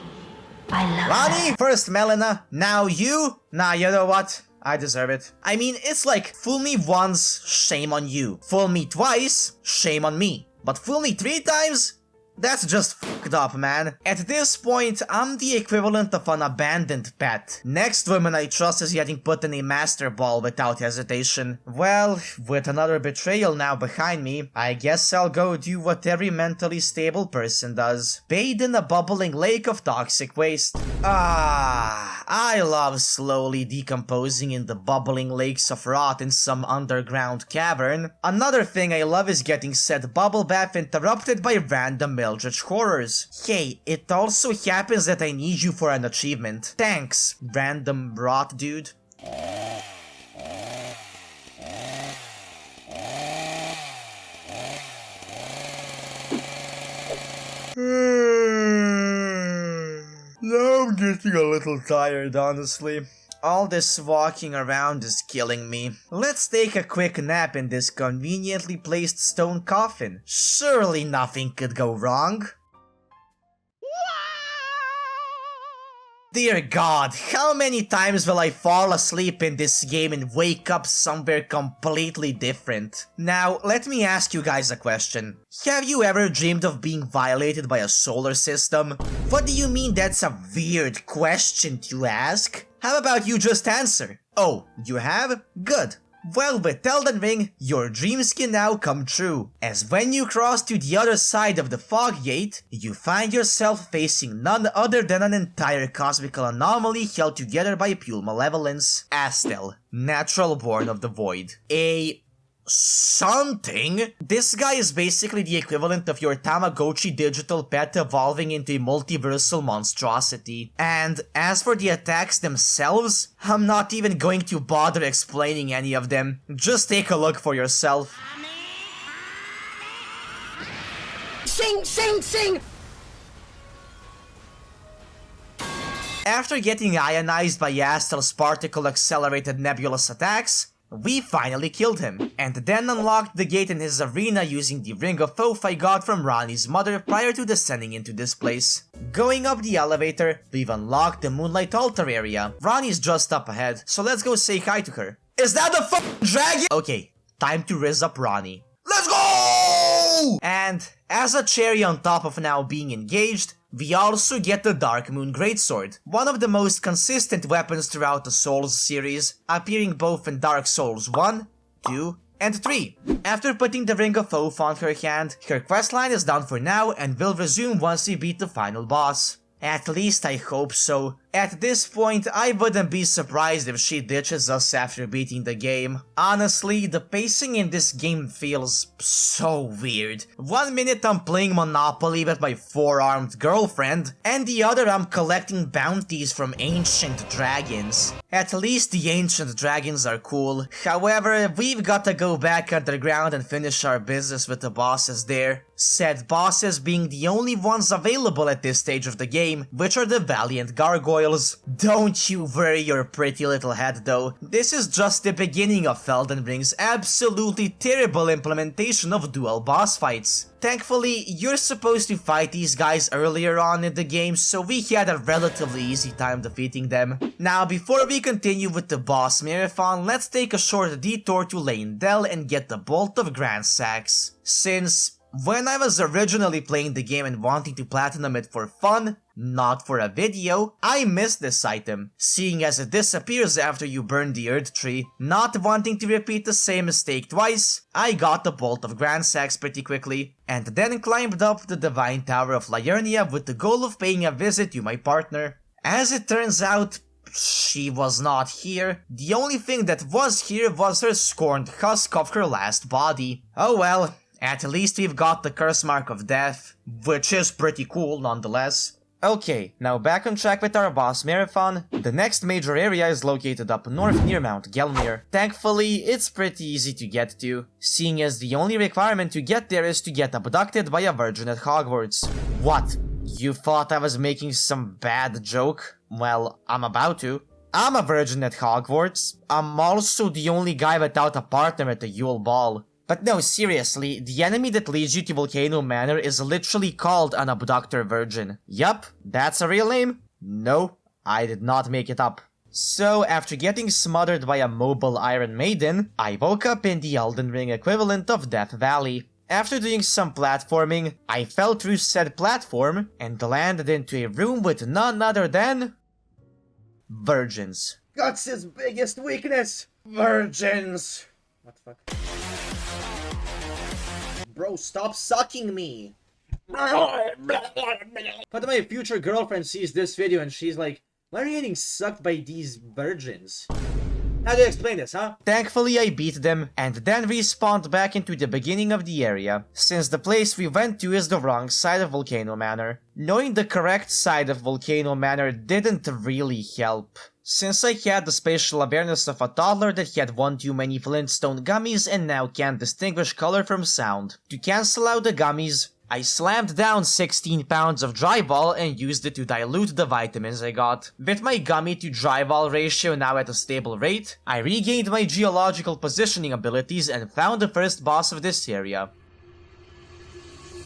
I love Ronnie? her. First Melina, now you? Nah, you know what? I deserve it. I mean, it's like, fool me once, shame on you. Fool me twice, shame on me. But fool me 3 times? That's just fucked up, man. At this point, I'm the equivalent of an abandoned pet. Next woman I trust is getting put in a master ball without hesitation. Well, with another betrayal now behind me, I guess I'll go do what every mentally stable person does. Bathe in a bubbling lake of toxic waste. Ah, I love slowly decomposing in the bubbling lakes of rot in some underground cavern. Another thing I love is getting said bubble bath interrupted by random eldritch horrors. Hey, it also happens that I need you for an achievement. Thanks, random rot dude. Now I'm getting a little tired, honestly. All this walking around is killing me. Let's take a quick nap in this conveniently placed stone coffin. Surely nothing could go wrong. Dear God, how many times will I fall asleep in this game and wake up somewhere completely different? Now, let me ask you guys a question. Have you ever dreamed of being violated by a solar system? What do you mean that's a weird question to ask? How about you just answer? Oh, you have? Good. Well, with Elden Ring, your dreams can now come true, as when you cross to the other side of the fog gate, you find yourself facing none other than an entire cosmical anomaly held together by pure malevolence, Astel, natural born of the void. A something? This guy is basically the equivalent of your Tamagotchi digital pet evolving into a multiversal monstrosity. And as for the attacks themselves, I'm not even going to bother explaining any of them. Just take a look for yourself. Sing, sing, sing! After getting ionized by Astel's particle-accelerated nebulous attacks, we finally killed him, and then unlocked the gate in his arena using the Ring of Oath I got from Ronnie's mother prior to descending into this place. Going up the elevator, we've unlocked the Moonlight Altar area. Ronnie's just up ahead, so let's go say hi to her. Is that the fucking dragon? Okay, time to rizz up Ronnie. Let's go! And as a cherry on top of now being engaged, we also get the Dark Moon Greatsword, one of the most consistent weapons throughout the Souls series, appearing both in Dark Souls 1, 2, and 3. After putting the Ring of Oath on her hand, her questline is done for now and will resume once we beat the final boss. At least I hope so. At this point, I wouldn't be surprised if she ditches us after beating the game. Honestly, the pacing in this game feels so weird. 1 minute I'm playing Monopoly with my 4-armed girlfriend, and the other I'm collecting bounties from ancient dragons. At least the ancient dragons are cool. However, we've got to go back underground and finish our business with the bosses there. Said bosses being the only ones available at this stage of the game, which are the Valiant Gargoyles. Don't you worry your pretty little head though, this is just the beginning of Elden Ring's absolutely terrible implementation of dual boss fights. Thankfully, you're supposed to fight these guys earlier on in the game, so we had a relatively easy time defeating them. Now, before we continue with the boss marathon, let's take a short detour to Leyndell and get the Bolt of Grand Sax. Since when I was originally playing the game and wanting to platinum it for fun, not for a video, I missed this item, seeing as it disappears after you burn the Earth Tree. Not wanting to repeat the same mistake twice, I got the Bolt of Grand Sax pretty quickly, and then climbed up the Divine Tower of Liurnia with the goal of paying a visit to my partner. As it turns out, she was not here. The only thing that was here was her scorned husk of her last body. Oh well. At least we've got the Curse Mark of Death, which is pretty cool nonetheless. Okay, now back on track with our boss marathon. The next major area is located up north near Mount Gelmir. Thankfully, it's pretty easy to get to, seeing as the only requirement to get there is to get abducted by a virgin at Hogwarts. What? You thought I was making some bad joke? Well, I'm about to. I'm a virgin at Hogwarts. I'm also the only guy without a partner at the Yule Ball. But no, seriously, the enemy that leads you to Volcano Manor is literally called an Abductor Virgin. Yup, that's a real name? No, I did not make it up. So, after getting smothered by a mobile Iron Maiden, I woke up in the Elden Ring equivalent of Death Valley. After doing some platforming, I fell through said platform and landed into a room with none other than... virgins. Guts' biggest weakness! Virgins! What the fuck? Bro, stop sucking me! But my future girlfriend sees this video and she's like, why are you getting sucked by these virgins? How do you explain this, huh? Thankfully, I beat them, and then respawned back into the beginning of the area, since the place we went to is the wrong side of Volcano Manor. Knowing the correct side of Volcano Manor didn't really help, since I had the spatial awareness of a toddler that had one too many Flintstone gummies and now can't distinguish color from sound. To cancel out the gummies, I slammed down 16 pounds of drywall and used it to dilute the vitamins I got. With my gummy to drywall ratio now at a stable rate, I regained my geological positioning abilities and found the first boss of this area.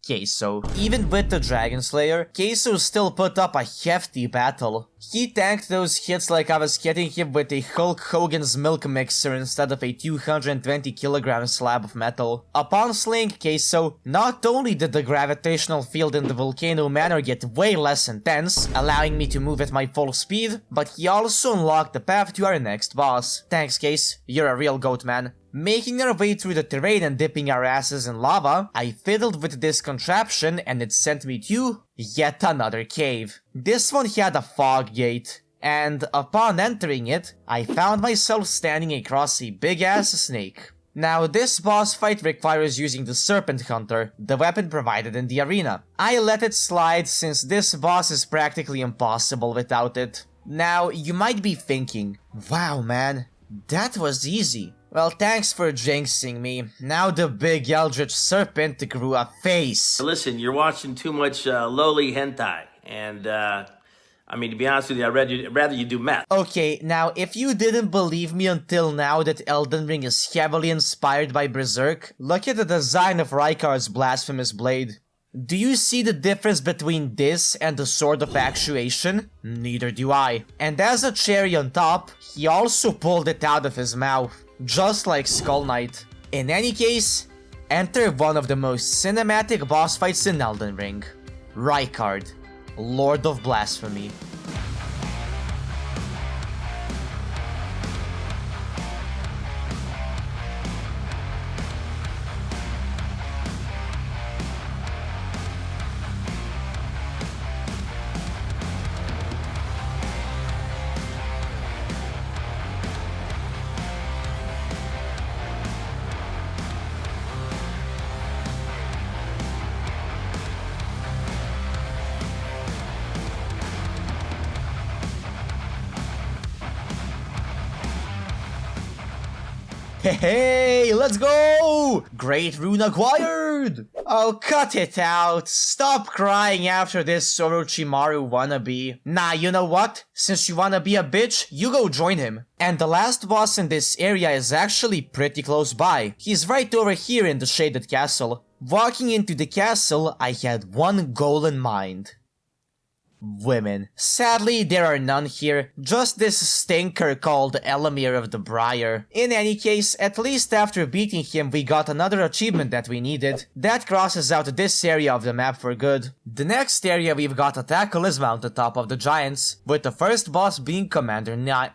Queso. Even with the Dragon Slayer, Queso still put up a hefty battle. He tanked those hits like I was hitting him with a Hulk Hogan's milk mixer instead of a 220 kilogram slab of metal. Upon slaying Queso, not only did the gravitational field in the Volcano Manor get way less intense, allowing me to move at my full speed, but he also unlocked the path to our next boss. Thanks, Case. You're a real goat, man. Making our way through the terrain and dipping our asses in lava, I fiddled with this contraption and it sent me to yet another cave. This one had a fog gate, and upon entering it, I found myself standing across a big-ass snake. Now, this boss fight requires using the Serpent Hunter, the weapon provided in the arena. I let it slide since this boss is practically impossible without it. Now, you might be thinking, wow man, that was easy. Well, thanks for jinxing me. Now the big eldritch serpent grew a face. Listen, you're watching too much lowly hentai, and I mean, to be honest with you, I'd rather you do meth. Okay, now if you didn't believe me until now that Elden Ring is heavily inspired by Berserk, look at the design of Rykard's blasphemous blade. Do you see the difference between this and the Sword of Actuation? Neither do I. And as a cherry on top, he also pulled it out of his mouth. Just like Skull Knight. In any case, enter one of the most cinematic boss fights in Elden Ring. Rykard, Lord of Blasphemy. Hey, let's go! Great rune acquired! Oh, cut it out. Stop crying after this Orochimaru wannabe. Nah, you know what? Since you wanna be a bitch, you go join him. And the last boss in this area is actually pretty close by. He's right over here in the Shaded Castle. Walking into the castle, I had one goal in mind. Women. Sadly, there are none here, just this stinker called Elamir of the Briar. In any case, at least after beating him we got another achievement that we needed. That crosses out this area of the map for good. The next area we've got to tackle is Mountaintop of the Giants, with the first boss being Commander Niall?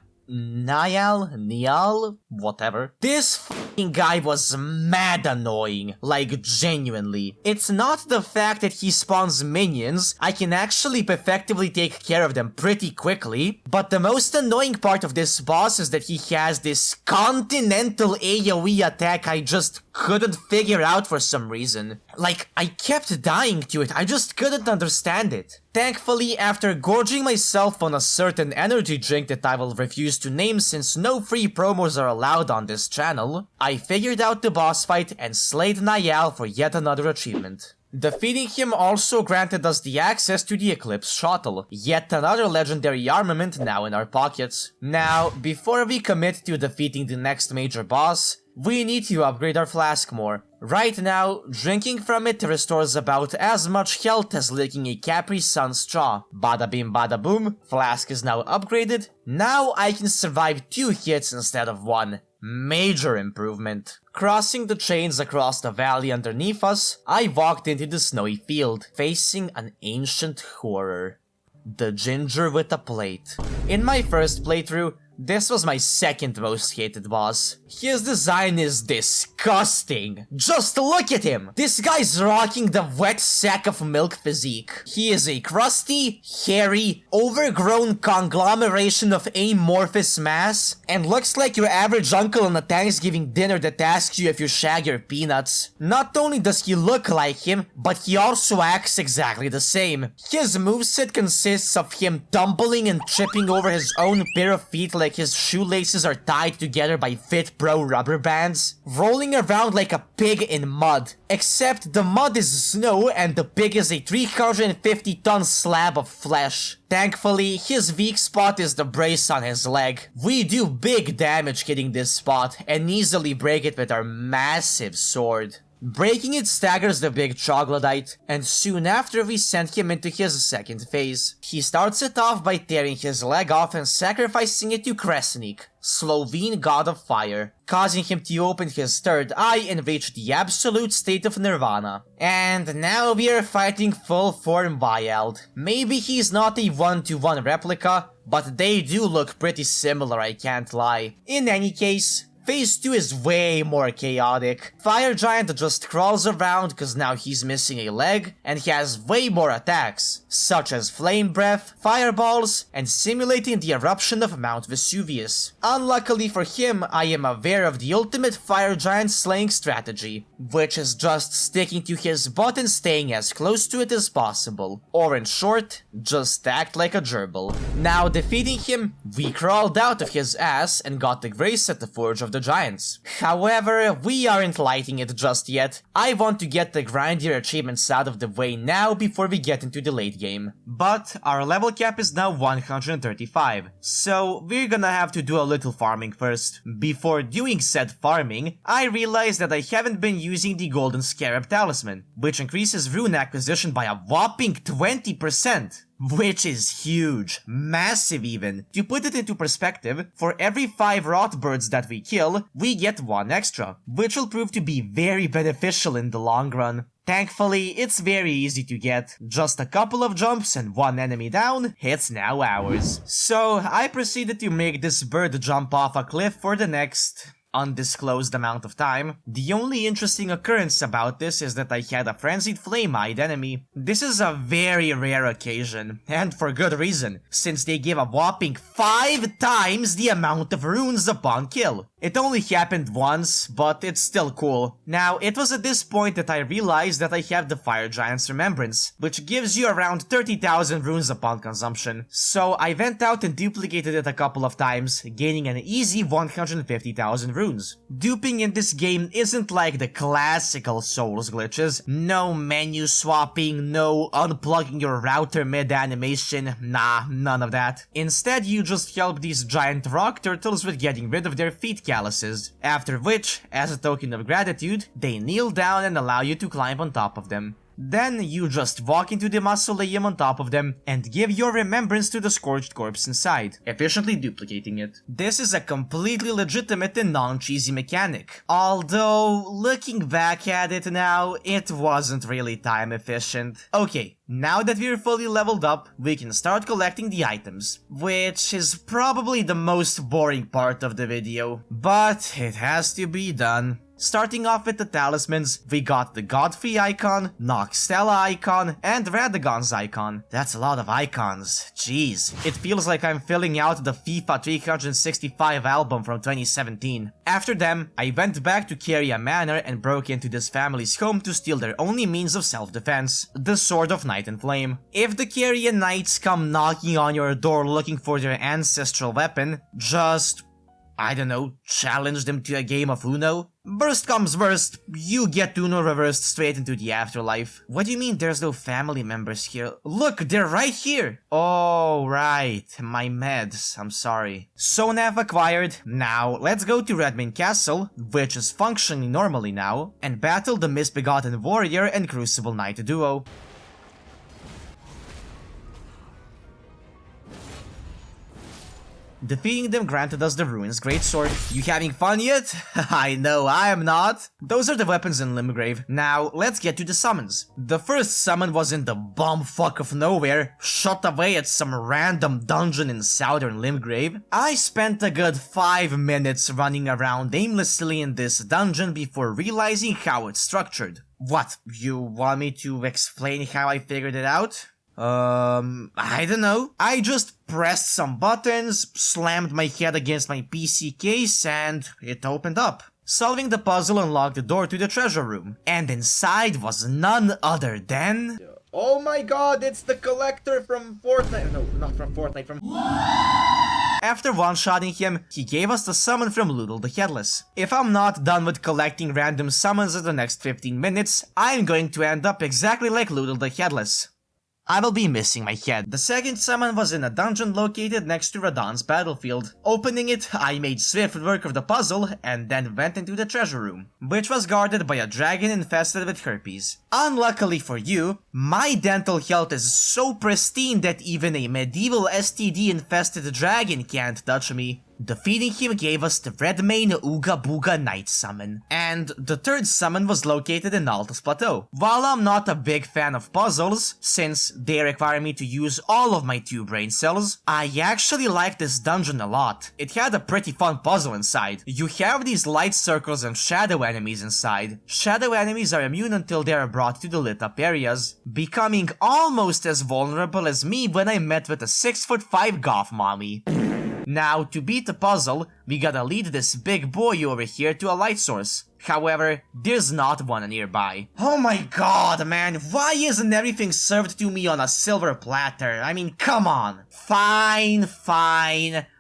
Whatever. This fucking guy was mad annoying. Like, genuinely. It's not the fact that he spawns minions, I can actually effectively take care of them pretty quickly, but the most annoying part of this boss is that he has this continental AoE attack I just couldn't figure out for some reason. Like, I kept dying to it, I just couldn't understand it. Thankfully, after gorging myself on a certain energy drink that I will refuse to name since no free promos are allowed on this channel, I figured out the boss fight and slayed Niall for yet another achievement. Defeating him also granted us the access to the Eclipse Shuttle, yet another legendary armament now in our pockets. Now, before we commit to defeating the next major boss, We need to upgrade our flask more. Right now, drinking from it restores about as much health as licking a Capri Sun straw. Bada bim bada boom, flask is now upgraded. Now I can survive 2 hits instead of 1. Major improvement. Crossing the chains across the valley underneath us, I walked into the snowy field, facing an ancient horror. The ginger with a plate. In my first playthrough, this was my second most hated boss. His design is disgusting. Just look at him! This guy's rocking the wet sack of milk physique. He is a crusty, hairy, overgrown conglomeration of amorphous mass, and looks like your average uncle on a Thanksgiving dinner that asks you if you shag your peanuts. Not only does he look like him, but he also acts exactly the same. His moveset consists of him tumbling and tripping over his own pair of feet like his shoelaces are tied together by Fit Pro rubber bands, rolling around like a pig in mud. Except the mud is snow and the pig is a 350-ton slab of flesh. Thankfully, his weak spot is the brace on his leg. We do big damage hitting this spot and easily break it with our massive sword. Breaking it staggers the big troglodyte, and soon after we send him into his second phase. He starts it off by tearing his leg off and sacrificing it to Kresnik, Slovene god of fire, causing him to open his third eye and reach the absolute state of nirvana. And now we are fighting full form Wild. Maybe he's not a 1-to-1 replica, but they do look pretty similar, I can't lie. In any case, Phase 2 is way more chaotic. Fire Giant just crawls around cause now he's missing a leg, and he has way more attacks, such as Flame Breath, Fireballs, and simulating the eruption of Mount Vesuvius. Unluckily for him, I am aware of the ultimate Fire Giant slaying strategy, which is just sticking to his butt and staying as close to it as possible. Or in short, just act like a gerbil. Now defeating him, we crawled out of his ass and got the grace at the Forge of the Giants. However, we aren't lighting it just yet. I want to get the grindier achievements out of the way now before we get into the late game. But our level cap is now 135, so we're gonna have to do a little farming first. Before doing said farming, I realized that I haven't been using the Golden Scarab Talisman, which increases rune acquisition by a whopping 20%. Which is huge. Massive even. To put it into perspective, for every 5 rot birds that we kill, we get 1 extra, which will prove to be very beneficial in the long run. Thankfully, it's very easy to get. Just a couple of jumps and 1 enemy down, it's now ours. So, I proceeded to make this bird jump off a cliff for the next undisclosed amount of time. The only interesting occurrence about this is that I had a frenzied flame-eyed enemy. This is a very rare occasion, and for good reason, since they give a whopping 5 times the amount of runes upon kill. It only happened once, but it's still cool. Now, it was at this point that I realized that I have the Fire Giant's Remembrance, which gives you around 30,000 runes upon consumption. So I went out and duplicated it a couple of times, gaining an easy 150,000 runes. Duping in this game isn't like the classical Souls glitches. No menu swapping, no unplugging your router mid-animation, nah, none of that. Instead, you just help these giant rock turtles with getting rid of their feet calluses, after which, as a token of gratitude, they kneel down and allow you to climb on top of them. Then you just walk into the mausoleum on top of them and give your remembrance to the scorched corpse inside, efficiently duplicating it. This is a completely legitimate and non-cheesy mechanic. Although, looking back at it now, it wasn't really time efficient. Okay, now that we're fully leveled up, we can start collecting the items, which is probably the most boring part of the video, but it has to be done. Starting off with the talismans, we got the Godfrey icon, Noxtella icon, and Radagon's icon. That's a lot of icons, jeez. It feels like I'm filling out the FIFA 365 album from 2017. After them, I went back to Caria Manor and broke into this family's home to steal their only means of self-defense, the Sword of Night and Flame. If the Caria Knights come knocking on your door looking for their ancestral weapon, just I don't know, challenge them to a game of Uno? Worst comes worst, you get Uno reversed straight into the afterlife. What do you mean there's no family members here? Look, they're right here! Oh, right, my meds, I'm sorry. So nav acquired. Now, let's go to Redmane Castle, which is functioning normally now, and battle the Misbegotten Warrior and Crucible Knight duo. Defeating them granted us the Ruin's Greatsword. You having fun yet? I know, I am not. Those are the weapons in Limgrave. Now, let's get to the summons. The first summon was in the bumfuck of nowhere, shut away at some random dungeon in southern Limgrave. I spent a good 5 minutes running around aimlessly in this dungeon before realizing how it's structured. What, you want me to explain how I figured it out? I don't know. I just pressed some buttons, slammed my head against my PC case, and it opened up. Solving the puzzle unlocked the door to the treasure room, and inside was none other than... Oh my god, it's the collector from Fortnite. No, not from Fortnite, from... After one-shotting him, he gave us the summon from Loodle the Headless. If I'm not done with collecting random summons in the next 15 minutes, I'm going to end up exactly like Loodle the Headless. I will be missing my head. The second summon was in a dungeon located next to Radahn's battlefield. Opening it, I made swift work of the puzzle and then went into the treasure room, which was guarded by a dragon infested with herpes. Unluckily for you, my dental health is so pristine that even a medieval STD-infested dragon can't touch me. Defeating him gave us the Redmane Ooga Booga Knight summon. And the third summon was located in Altus Plateau. While I'm not a big fan of puzzles, since they require me to use all of my 2 brain cells, I actually like this dungeon a lot. It had a pretty fun puzzle inside. You have these light circles and shadow enemies inside. Shadow enemies are immune until they are brought to the lit up areas, becoming almost as vulnerable as me when I met with a 6'5" goth mommy. Now, to beat the puzzle, we gotta lead this big boy over here to a light source. However, there's not one nearby. Oh my god, man, why isn't everything served to me on a silver platter? I mean, come on. Fine.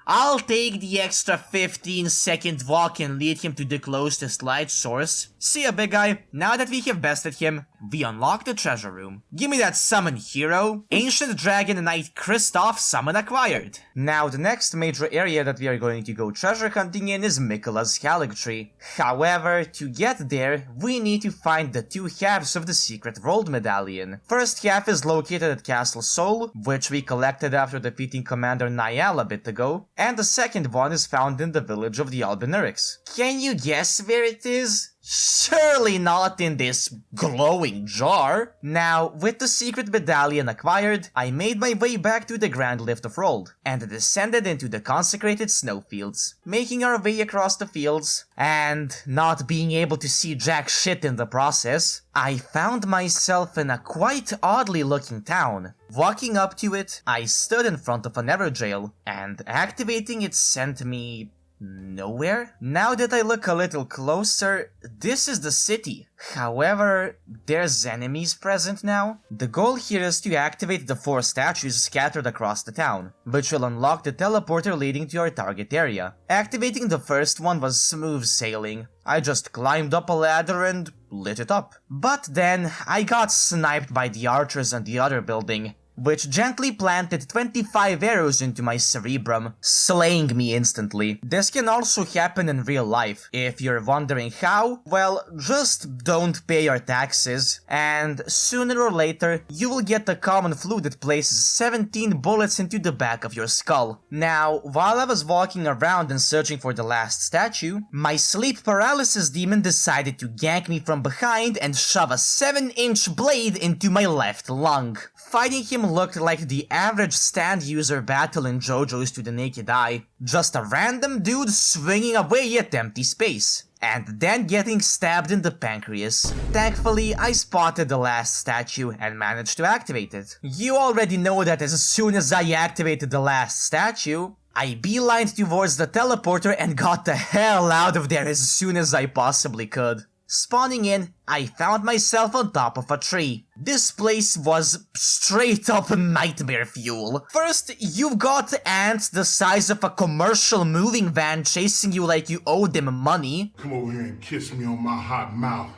I'll take the extra 15-second walk and lead him to the closest light source. See ya, big guy. Now that we have bested him, we unlock the treasure room. Give me that summon, hero. Ancient Dragon Knight Kristoff summon acquired. Now, the next major area that we are going to go treasure hunting in is Miquella's Caligtree. However, to get there, we need to find the 2 halves of the secret rolled medallion. First half is located at Castle Sol, which we collected after defeating Commander Niall a bit ago, and the second one is found in the village of the Albinaurics. Can you guess where it is? Surely not in this glowing jar. Now, with the secret medallion acquired, I made my way back to the Grand Lift of Rold, and descended into the consecrated snowfields. Making our way across the fields, and not being able to see jack shit in the process, I found myself in a quite oddly looking town. Walking up to it, I stood in front of an Everjail, and activating it sent me... nowhere? Now that I look a little closer, this is the city. However, there's enemies present now. The goal here is to activate the 4 statues scattered across the town, which will unlock the teleporter leading to our target area. Activating the first one was smooth sailing. I just climbed up a ladder and lit it up. But then, I got sniped by the archers on the other building, which gently planted 25 arrows into my cerebrum, slaying me instantly. This can also happen in real life. If you're wondering how, well, just don't pay your taxes, and sooner or later, you will get the common flu that places 17 bullets into the back of your skull. Now, while I was walking around and searching for the last statue, my sleep paralysis demon decided to gank me from behind and shove a 7-inch blade into my left lung. Fighting him looked like the average stand user battle in JoJo's To the Naked Eye. Just a random dude swinging away at empty space, and then getting stabbed in the pancreas. Thankfully, I spotted the last statue and managed to activate it. You already know that as soon as I activated the last statue, I beelined towards the teleporter and got the hell out of there as soon as I possibly could. Spawning in, I found myself on top of a tree. This place was straight up nightmare fuel. First, you've got ants the size of a commercial moving van chasing you like you owe them money. Come over here and kiss me on my hot mouth.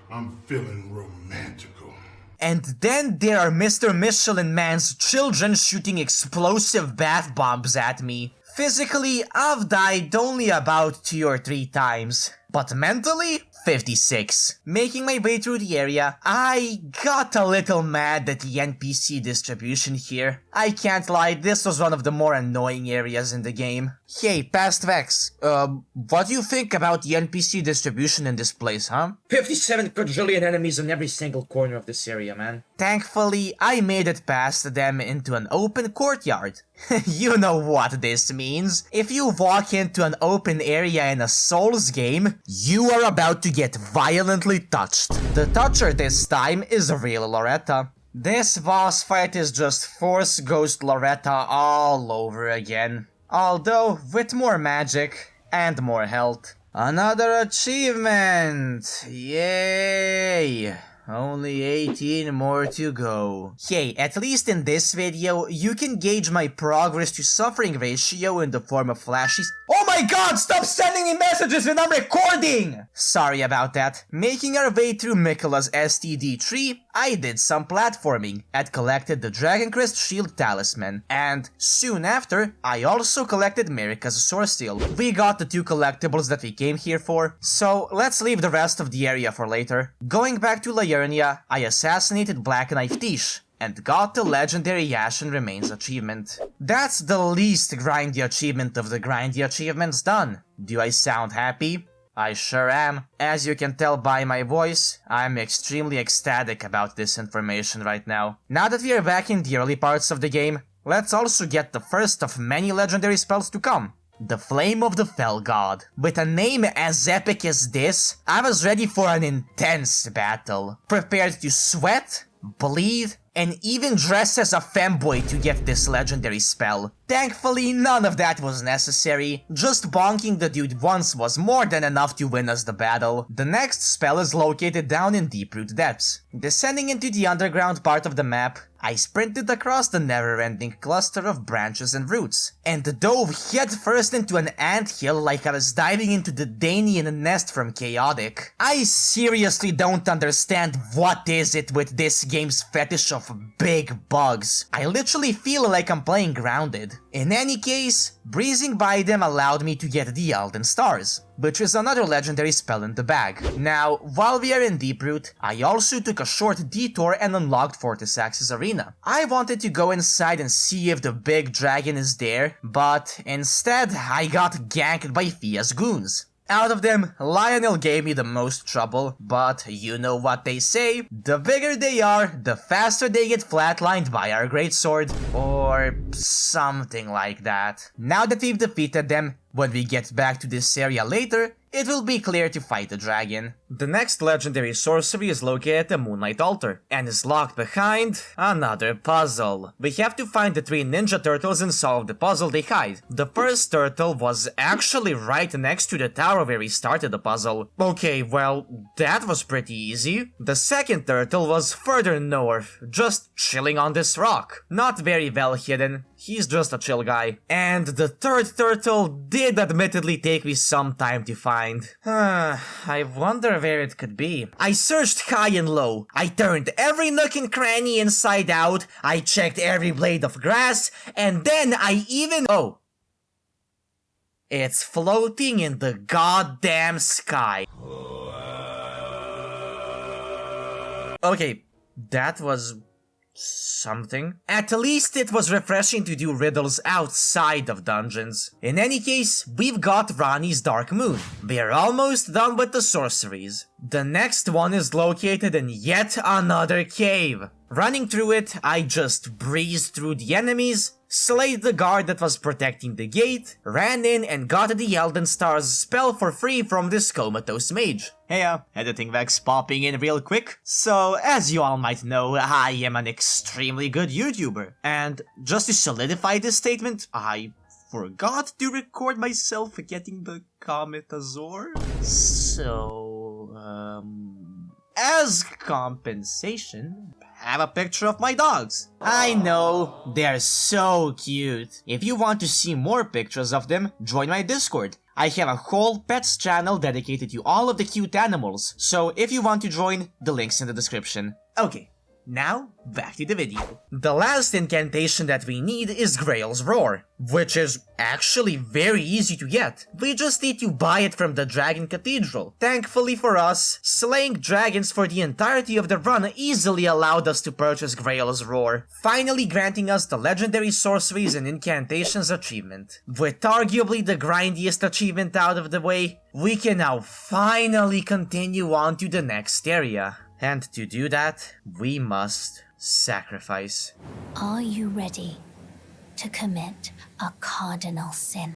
I'm feeling romantical. And then there are Mr. Michelin Man's children shooting explosive bath bombs at me. Physically, I've died only about 2 or 3 times. But mentally, 56. Making my way through the area, I got a little mad at the NPC distribution here. I can't lie, this was one of the more annoying areas in the game. Hey, Past Vex, what do you think about the NPC distribution in this place, huh? 57 quadrillion enemies in every single corner of this area, man. Thankfully, I made it past them into an open courtyard. You know what this means. If you walk into an open area in a Souls game, you are about to get violently touched. The toucher this time is real Loretta. This boss fight is just Force Ghost Loretta all over again. Although with more magic and more health. Another achievement! Yay! Only 18 more to go. Hey, at least in this video, you can gauge my progress to suffering ratio in the form of flashy— Oh my god, stop sending me messages when I'm recording! Sorry about that. Making our way through Miquella's STD tree, I did some platforming and collected the Dragon Crest Shield Talisman. And soon after, I also collected Marika's Sword Seal. We got the 2 collectibles that we came here for, so let's leave the rest of the area for later. Going back to Liurnia, I assassinated Black Knife Tish and got the legendary Ashen Remains achievement. That's the least grindy achievement of the grindy achievements done. Do I sound happy? I sure am. As you can tell by my voice, I'm extremely ecstatic about this information right now. Now that we are back in the early parts of the game, let's also get the first of many legendary spells to come. The Flame of the Fell God. With a name as epic as this, I was ready for an intense battle. Prepared to sweat, bleed, and even dress as a femboy to get this legendary spell. Thankfully, none of that was necessary. Just bonking the dude once was more than enough to win us the battle. The next spell is located down in Deeproot Depths. Descending into the underground part of the map, I sprinted across the never-ending cluster of branches and roots, and dove headfirst into an anthill like I was diving into the Danian nest from Chaotic. I seriously don't understand what is it with this game's fetish of big bugs. I literally feel like I'm playing Grounded. In any case, breezing by them allowed me to get the Elden Stars, which is another legendary spell in the bag. Now, while we are in Deeproot, I also took a short detour and unlocked Fortis Axis Arena. I wanted to go inside and see if the big dragon is there, but instead I got ganked by Fia's goons. Out of them, Lionel gave me the most trouble, but you know what they say, the bigger they are, the faster they get flatlined by our greatsword, or something like that. Now that we've defeated them, when we get back to this area later, it will be clear to fight the dragon. The next legendary sorcery is located at the Moonlight Altar, and is locked behind another puzzle. We have to find the 3 ninja turtles and solve the puzzle they hide. The first turtle was actually right next to the tower where we started the puzzle. Okay, well, that was pretty easy. The second turtle was further north, just chilling on this rock. Not very well hidden. He's just a chill guy. And the third turtle did admittedly take me some time to find. I wonder where it could be. I searched high and low. I turned every nook and cranny inside out. I checked every blade of grass. And then I even— Oh. It's floating in the goddamn sky. Okay, that was something. At least it was refreshing to do riddles outside of dungeons. In any case, we've got Rani's Dark Moon. We're almost done with the sorceries. The next one is located in yet another cave. Running through it, I just breezed through the enemies, slayed the guard that was protecting the gate, ran in and got the Elden Stars spell for free from this comatose mage. Hey, Editing Vex popping in real quick. So, as you all might know, I am an extremely good YouTuber. And just to solidify this statement, I forgot to record myself getting the Comet Azor. So, As compensation, have a picture of my dogs. I know, they're so cute. If you want to see more pictures of them, join my Discord. I have a whole pets channel dedicated to all of the cute animals, so if you want to join, the link's in the description. Okay, now back to the video. The last incantation that we need is Grail's Roar, which is actually very easy to get. We just need to buy it from the Dragon Cathedral. Thankfully for us, slaying dragons for the entirety of the run easily allowed us to purchase Grail's Roar, finally granting us the Legendary Sorceries and Incantations achievement. With arguably the grindiest achievement out of the way, we can now finally continue on to the next area. And to do that, we must sacrifice. Are you ready to commit a cardinal sin?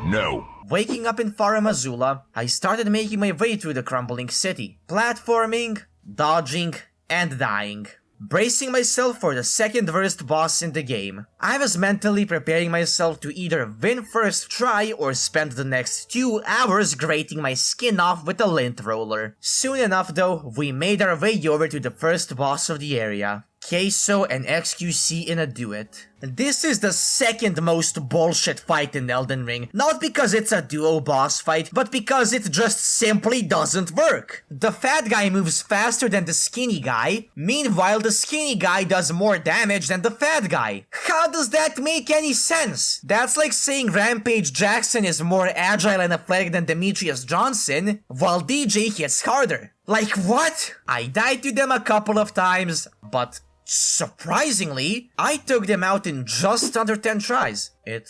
No. Waking up in Farum Azula, I started making my way through the crumbling city, platforming, dodging, and dying. Bracing myself for the second worst boss in the game. I was mentally preparing myself to either win first try or spend the next 2 hours grating my skin off with a lint roller. Soon enough though, we made our way over to the first boss of the area. Queso and XQC in a duet. This is the second most bullshit fight in Elden Ring, not because it's a duo boss fight, but because it just simply doesn't work. The fat guy moves faster than the skinny guy, meanwhile the skinny guy does more damage than the fat guy. How does that make any sense? That's like saying Rampage Jackson is more agile and athletic than Demetrius Johnson, while DJ hits harder. Like what? I died to them a couple of times, but surprisingly, I took them out in just under 10 tries. It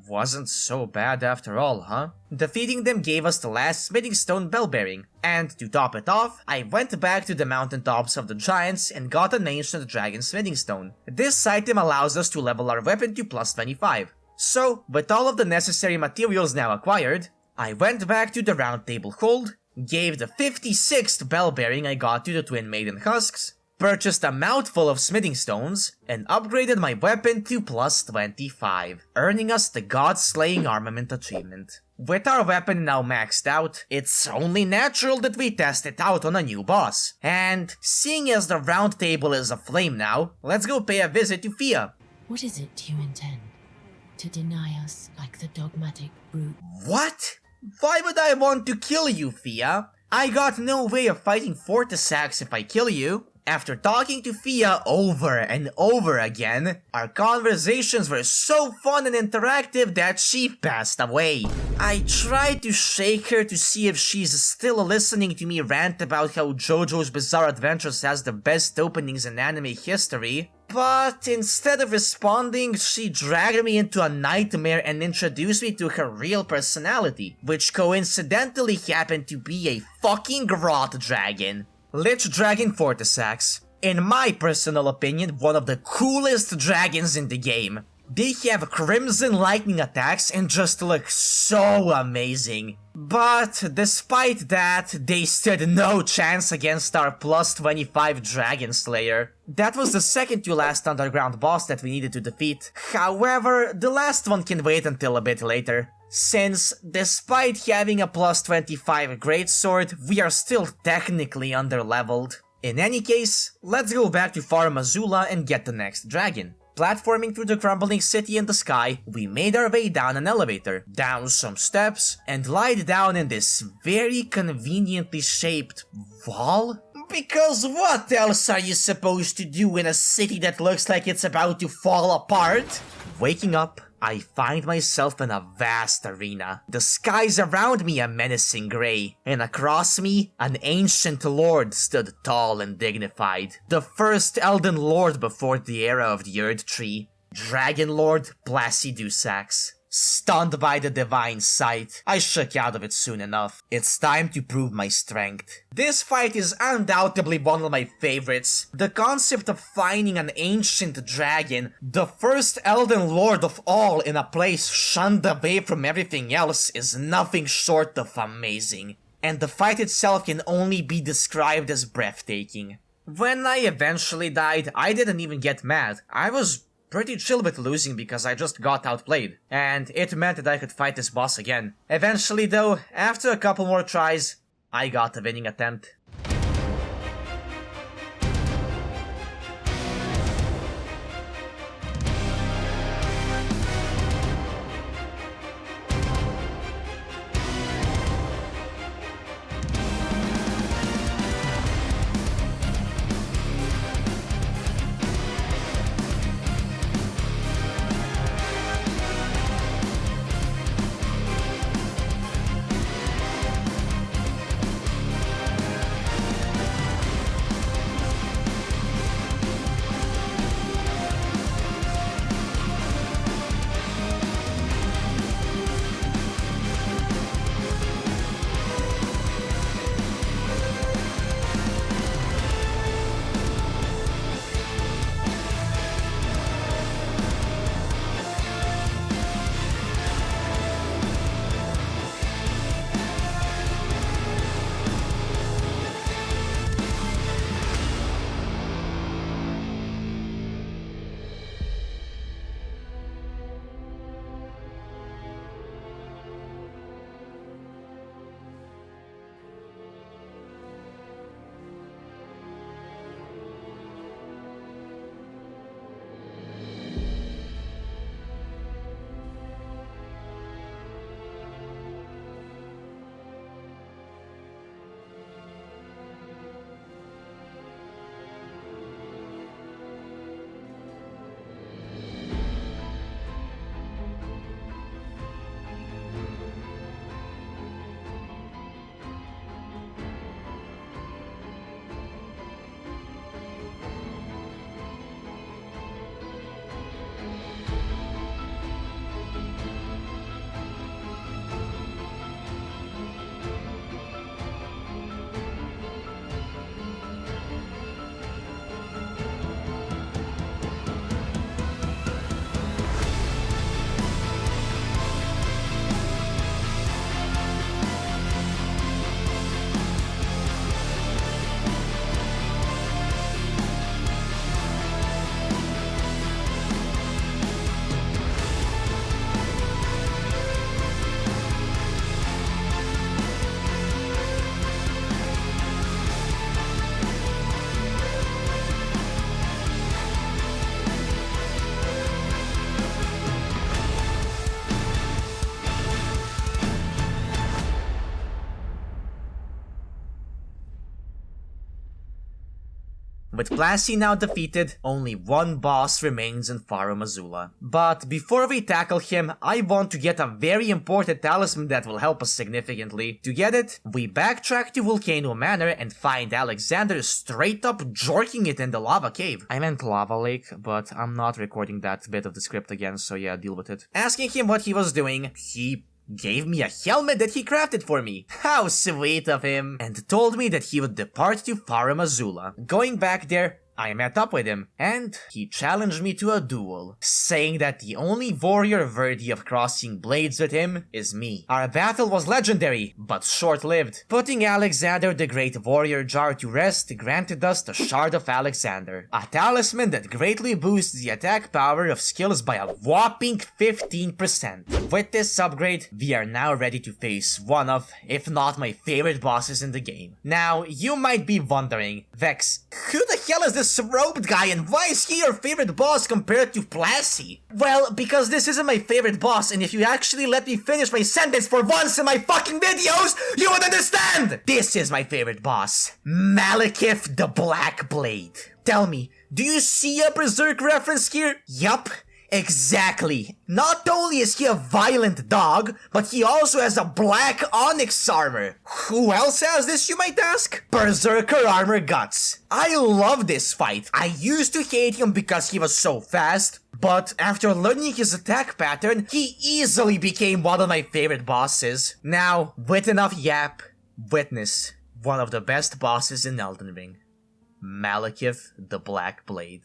wasn't so bad after all, huh? Defeating them gave us the last Smithing Stone bell bearing, and to top it off, I went back to the mountaintops of the Giants and got an ancient dragon Smithing Stone. This item allows us to level our weapon to plus 25. So, with all of the necessary materials now acquired, I went back to the Round Table Hold, gave the 56th bell bearing I got to the Twin Maiden Husks, purchased a mouthful of smithing stones, and upgraded my weapon to plus 25, earning us the God-Slaying Armament achievement. With our weapon now maxed out, it's only natural that we test it out on a new boss. And seeing as the Round Table is aflame now, let's go pay a visit to Fia. What is it you intend? To deny us like the dogmatic brute? What? Why would I want to kill you, Fia? I got no way of fighting Fortisax if I kill you. After talking to Fia over and over again, our conversations were so fun and interactive that she passed away. I tried to shake her to see if she's still listening to me rant about how JoJo's Bizarre Adventures has the best openings in anime history, but instead of responding, she dragged me into a nightmare and introduced me to her real personality, which coincidentally happened to be a fucking Grot Dragon. Lich Dragon Fortisax. In my personal opinion, one of the coolest dragons in the game. They have crimson lightning attacks and just look so amazing. But despite that, they stood no chance against our plus 25 Dragon Slayer. That was the second to last underground boss that we needed to defeat. However, the last one can wait until a bit later. Since, despite having a plus 25 greatsword, we are still technically underleveled. In any case, let's go back to Farum Azula and get the next dragon. Platforming through the crumbling city in the sky, we made our way down an elevator, down some steps, and lied down in this very conveniently shaped wall? Because what else are you supposed to do in a city that looks like it's about to fall apart? Waking up, I find myself in a vast arena. The skies around me are menacing grey, and across me, an ancient lord stood tall and dignified. The first Elden Lord before the era of the Earth Tree. Dragon Lord Blasidusax. Stunned by the divine sight, I shook out of it soon enough. It's time to prove my strength. This fight is undoubtedly one of my favorites. The concept of finding an ancient dragon, the first Elden Lord of all in a place shunned away from everything else, is nothing short of amazing. And the fight itself can only be described as breathtaking. When I eventually died, I didn't even get mad. I was pretty chill with losing because I just got outplayed, and it meant that I could fight this boss again. Eventually though, after a couple more tries, I got the winning attempt. With Blassie now defeated, only one boss remains in Farum Azula. But before we tackle him, I want to get a very important talisman that will help us significantly. To get it, we backtrack to Volcano Manor and find Alexander straight up jorking it in the lava cave. I meant lava lake, but I'm not recording that bit of the script again, so yeah, deal with it. Asking him what he was doing, he gave me a helmet that he crafted for me. How sweet of him. And told me that he would depart to Farum Azula. Going back there, I met up with him, and he challenged me to a duel, saying that the only warrior worthy of crossing blades with him is me. Our battle was legendary, but short-lived. Putting Alexander the Great Warrior Jar to rest granted us the Shard of Alexander, a talisman that greatly boosts the attack power of skills by a whopping 15%. With this upgrade, we are now ready to face one of, if not my favorite bosses in the game. Now, you might be wondering, Vex, who the hell is this robed guy and why is he your favorite boss compared to Blassie? Well, because this isn't my favorite boss, and if you actually let me finish my sentence for once in my fucking videos, you would understand! This is my favorite boss, Malekith the Black Blade. Tell me, do you see a Berserk reference here? Yup. Exactly. Not only is he a violent dog, but he also has a black onyx armor. Who else has this, you might ask? Berserker Armor Guts. I love this fight. I used to hate him because he was so fast, but after learning his attack pattern, he easily became one of my favorite bosses. Now, with enough yap, witness one of the best bosses in Elden Ring. Malekith the Black Blade.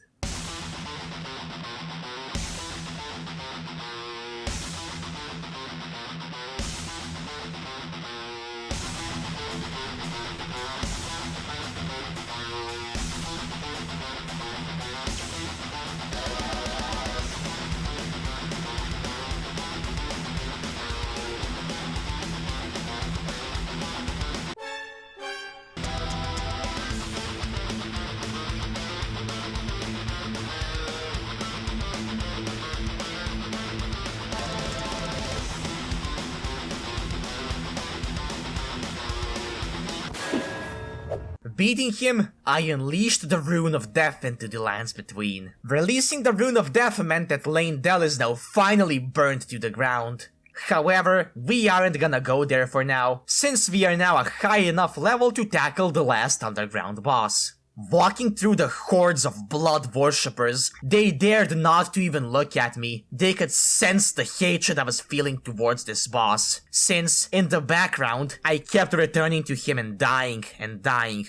beating him, I unleashed the Rune of Death into the lands between. Releasing the Rune of Death meant that Leyndell is now finally burnt to the ground. However, we aren't gonna go there for now, since we are now a high enough level to tackle the last underground boss. Walking through the hordes of blood worshippers, they dared not to even look at me. They could sense the hatred I was feeling towards this boss, since, in the background, I kept returning to him and dying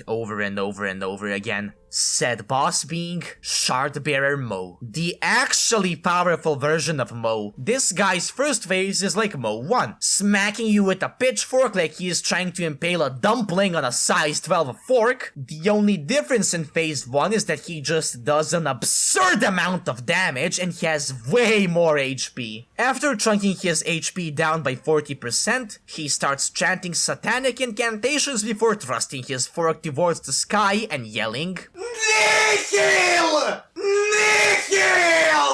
over and over and over again. Said boss being Shardbearer Mo, the actually powerful version of Mo. This guy's first phase is like Mo 1, smacking you with a pitchfork like he is trying to impale a dumpling on a size 12 fork. The only difference in phase 1 is that he just does an absurd amount of damage and he has way more HP. After chunking his HP down by 40%, he starts chanting satanic incantations before thrusting his fork towards the sky and yelling, Nihil! Nihil!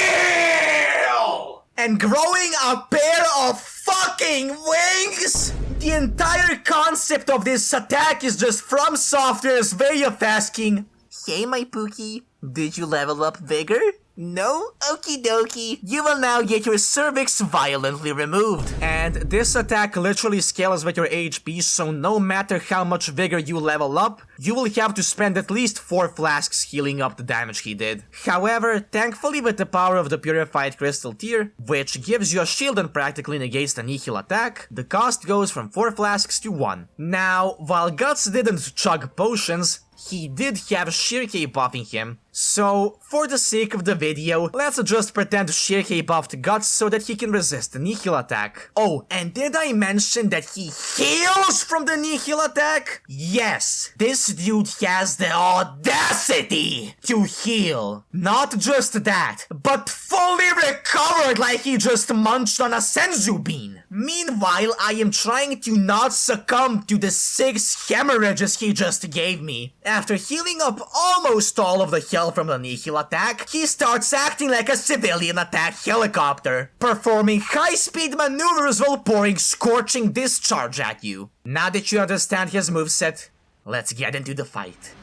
Nihil! And growing a pair of fucking wings? The entire concept of this attack is just From Software's way of asking, hey my Pookie, did you level up Vigor? No? Okie dokie. You will now get your cervix violently removed. And this attack literally scales with your HP, so no matter how much vigor you level up, you will have to spend at least 4 flasks healing up the damage he did. However, thankfully with the power of the Purified Crystal Tear, which gives you a shield and practically negates the Nihil attack, the cost goes from 4 flasks to 1. Now, while Guts didn't chug potions, he did have Shirkei buffing him, so for the sake of the video, let's just pretend Shirkei buffed Guts so that he can resist the Nihil attack. Oh, and did I mention that he heals from the Nihil attack? Yes, this dude has the audacity to heal. Not just that, but fully recovered like he just munched on a senzu bean. Meanwhile, I am trying to not succumb to the 6 hemorrhages he just gave me. After healing up almost all of the health from the Nihil attack, he starts acting like a civilian attack helicopter, performing high-speed maneuvers while pouring scorching discharge at you. Now that you understand his moveset, let's get into the fight.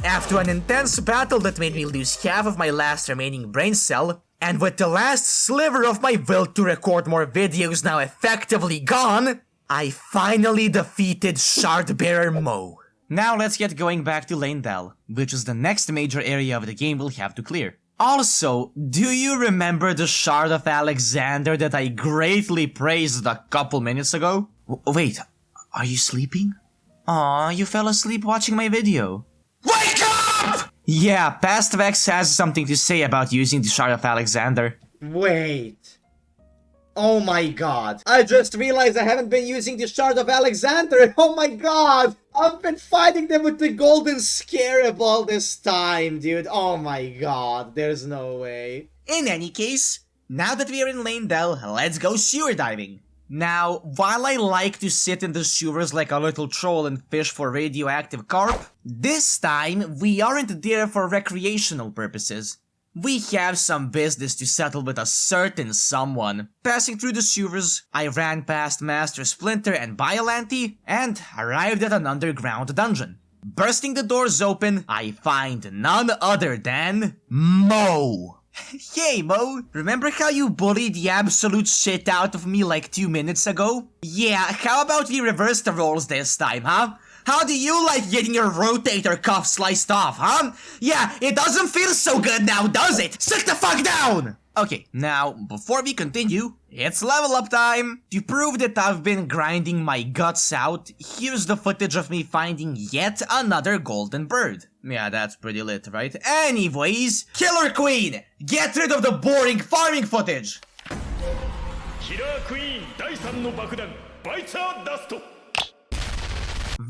After an intense battle that made me lose half of my last remaining brain cell, and with the last sliver of my will to record more videos now effectively gone, I finally defeated Shardbearer Mo. Now let's get going back to Leyndell, which is the next major area of the game we'll have to clear. Also, do you remember the Shard of Alexander that I greatly praised a couple minutes ago? Wait, are you sleeping? Aw, you fell asleep watching my video. Wake up! Yeah, PastVex has something to say about using the Shard of Alexander. Wait. Oh my god. I just realized I haven't been using the Shard of Alexander. Oh my god. I've been fighting them with the Golden Scarab all this time, dude. Oh my god. There's no way. In any case, now that we are in Leyndell, let's go sewer diving. Now, while I like to sit in the sewers like a little troll and fish for radioactive carp, this time we aren't there for recreational purposes. We have some business to settle with a certain someone. Passing through the sewers, I ran past Master Splinter and Biollante and arrived at an underground dungeon. Bursting the doors open, I find none other than Mo. Hey Mo, remember how you bullied the absolute shit out of me like 2 minutes ago? Yeah, how about we reverse the roles this time, huh? How do you like getting your rotator cuff sliced off, huh? Yeah, it doesn't feel so good now, does it? Sit the fuck down! Okay, now, before we continue, it's level up time! To prove that I've been grinding my guts out, here's the footage of me finding yet another golden bird. Yeah, that's pretty lit, right? Anyways, Killer Queen! Get rid of the boring farming footage! Killer Queen 第3の爆弾バイツァーダスト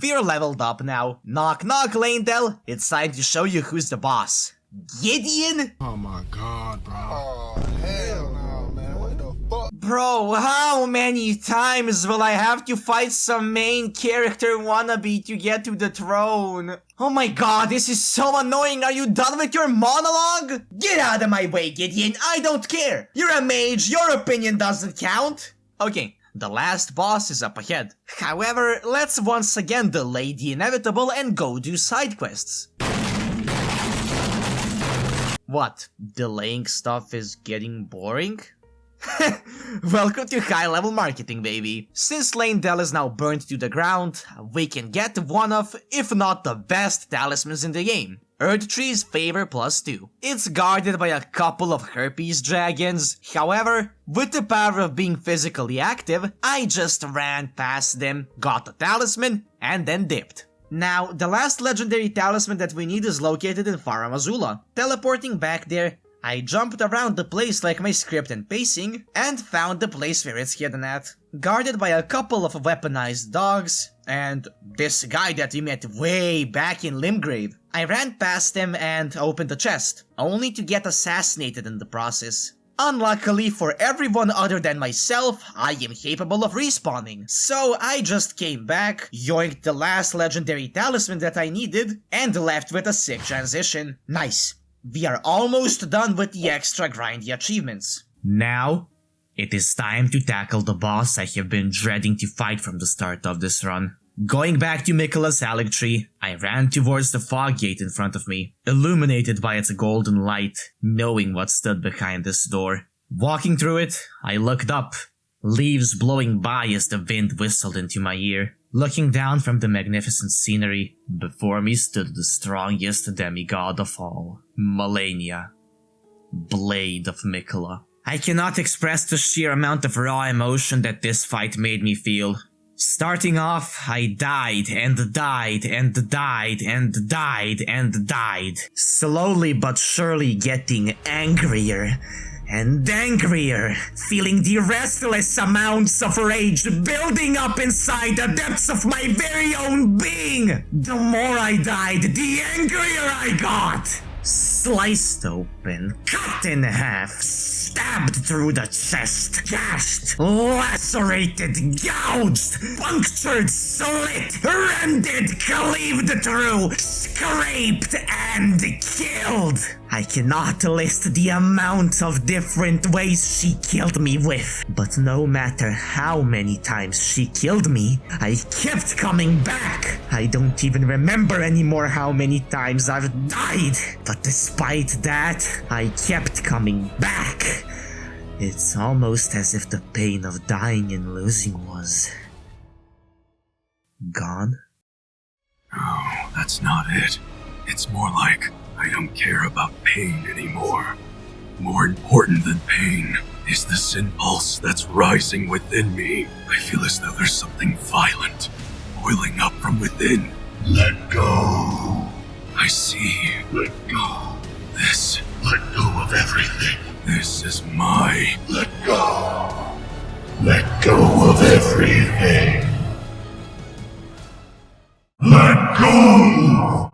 We're leveled up now. Knock knock, Lane-Del. It's time to show you who's the boss. Gideon? Oh my god, bro. Oh, hell no, man. What the fuck? Bro, how many times will I have to fight some main character wannabe to get to the throne? Oh my god, this is so annoying. Are you done with your monologue? Get out of my way, Gideon. I don't care. You're a mage. Your opinion doesn't count. Okay. The last boss is up ahead. However, let's once again delay the inevitable and go do side quests. What? Delaying stuff is getting boring? Welcome to high-level marketing, baby. Since Lane-Del is now burnt to the ground, we can get one of, if not the best talismans in the game. Erdtree's Favor +2. It's guarded by a couple of herpes dragons. However, with the power of being physically active, I just ran past them, got the talisman, and then dipped. Now, the last legendary talisman that we need is located in Farum Azula. Teleporting back there, I jumped around the place like my script and pacing, and found the place where it's hidden at. Guarded by a couple of weaponized dogs, and this guy that we met way back in Limgrave. I ran past him and opened the chest, only to get assassinated in the process. Unluckily for everyone other than myself, I am capable of respawning, so I just came back, yoinked the last legendary talisman that I needed, and left with a sick transition. Nice. We are almost done with the extra grindy achievements. Now, it is time to tackle the boss I have been dreading to fight from the start of this run. Going back to Miquella's Haligtree, I ran towards the fog gate in front of me, illuminated by its golden light, knowing what stood behind this door. Walking through it, I looked up, leaves blowing by as the wind whistled into my ear. Looking down from the magnificent scenery, before me stood the strongest demigod of all, Malenia, Blade of Miquella. I cannot express the sheer amount of raw emotion that this fight made me feel. Starting off, I died and died and died and died and died, slowly but surely getting angrier and angrier, feeling the restless amounts of rage building up inside the depths of my very own being. The more I died, the angrier I got. Sliced open, cut in half, stabbed through the chest, gashed, lacerated, gouged, punctured, slit, rended, cleaved through, scraped, and killed. I cannot list the amount of different ways she killed me with, but no matter how many times she killed me, I kept coming back. I don't even remember anymore how many times I've died, but despite that, I kept coming back. It's almost as if the pain of dying and losing was gone. No, that's not it. It's more like I don't care about pain anymore. More important than pain is the sin pulse that's rising within me. I feel as though there's something violent boiling up from within. Let go. I see. Let go. This. Let go of everything. This is my. Let go. Let go of everything. Let go.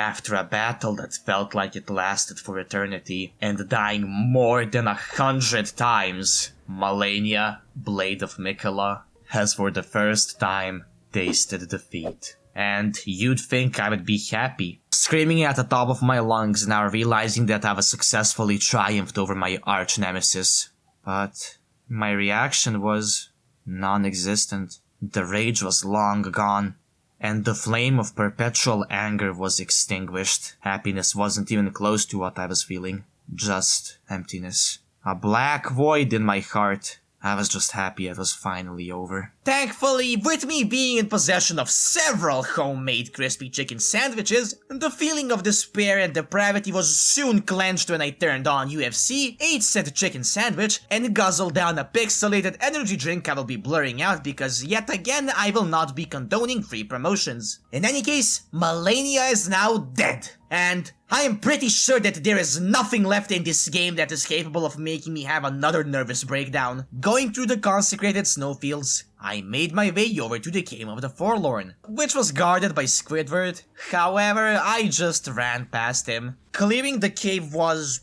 After a battle that felt like it lasted for eternity, and dying more than 100 times, Malenia, Blade of Mikola, has for the first time tasted defeat. And you'd think I would be happy, screaming at the top of my lungs now realizing that I've successfully triumphed over my arch-nemesis. But my reaction was non-existent. The rage was long gone, and the flame of perpetual anger was extinguished. Happiness wasn't even close to what I was feeling. Just emptiness. A black void in my heart. I was just happy it was finally over. Thankfully, with me being in possession of several homemade crispy chicken sandwiches, the feeling of despair and depravity was soon clenched when I turned on UFC, ate said chicken sandwich, and guzzled down a pixelated energy drink I will be blurring out because yet again I will not be condoning free promotions. In any case, Malenia is now dead. And I am pretty sure that there is nothing left in this game that is capable of making me have another nervous breakdown. Going through the consecrated snowfields, I made my way over to the Cave of the Forlorn, which was guarded by Squidward. However, I just ran past him. Clearing the cave was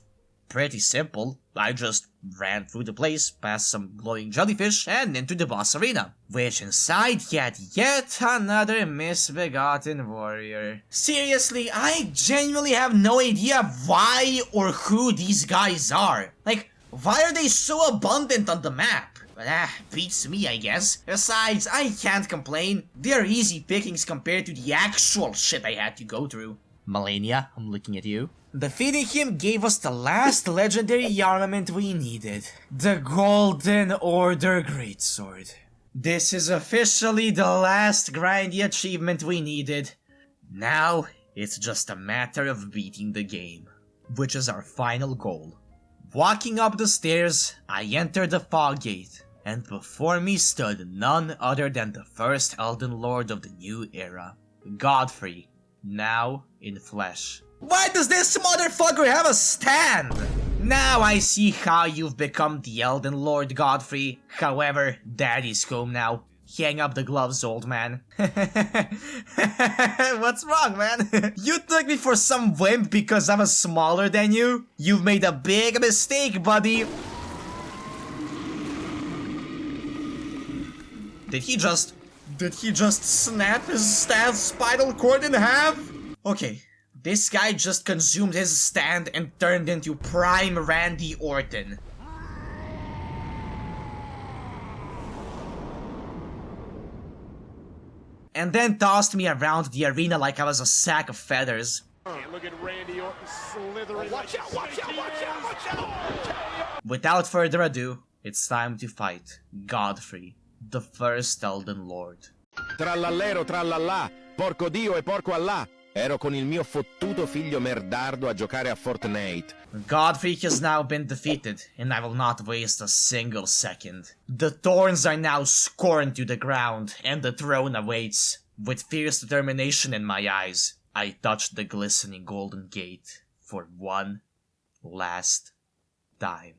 pretty simple. I just ran through the place, past some glowing jellyfish, and into the boss arena, which inside had yet another misbegotten warrior. Seriously, I genuinely have no idea why or who these guys are. Like, why are they so abundant on the map? Beats me, I guess. Besides, I can't complain. They're easy pickings compared to the actual shit I had to go through. Malenia, I'm looking at you. Defeating him gave us the last legendary armament we needed. The Golden Order Greatsword. This is officially the last grindy achievement we needed. Now, it's just a matter of beating the game, which is our final goal. Walking up the stairs, I entered the fog gate, and before me stood none other than the first Elden Lord of the new era, Godfrey, now in flesh. Why does this motherfucker have a stand? Now I see how you've become the Elden Lord, Godfrey. However, Daddy's home now. Hang up the gloves, old man. What's wrong, man? You took me for some wimp because I was smaller than you? You've made a big mistake, buddy. Did he just snap his spinal cord in half? Okay. This guy just consumed his stand and turned into prime Randy Orton. And then tossed me around the arena like I was a sack of feathers. Look at Randy Orton slithering. Watch out, watch out, watch out, watch out! Without further ado, it's time to fight Godfrey, the first Elden Lord. Trallallero trallallà, porco Dio e porco Allah. Ero con il mio fottuto figlio merdardo a giocare a Fortnite. Godfrey has now been defeated, and I will not waste a single second. The thorns are now scorned to the ground, and the throne awaits. With fierce determination in my eyes, I touch the glistening golden gate for one last time.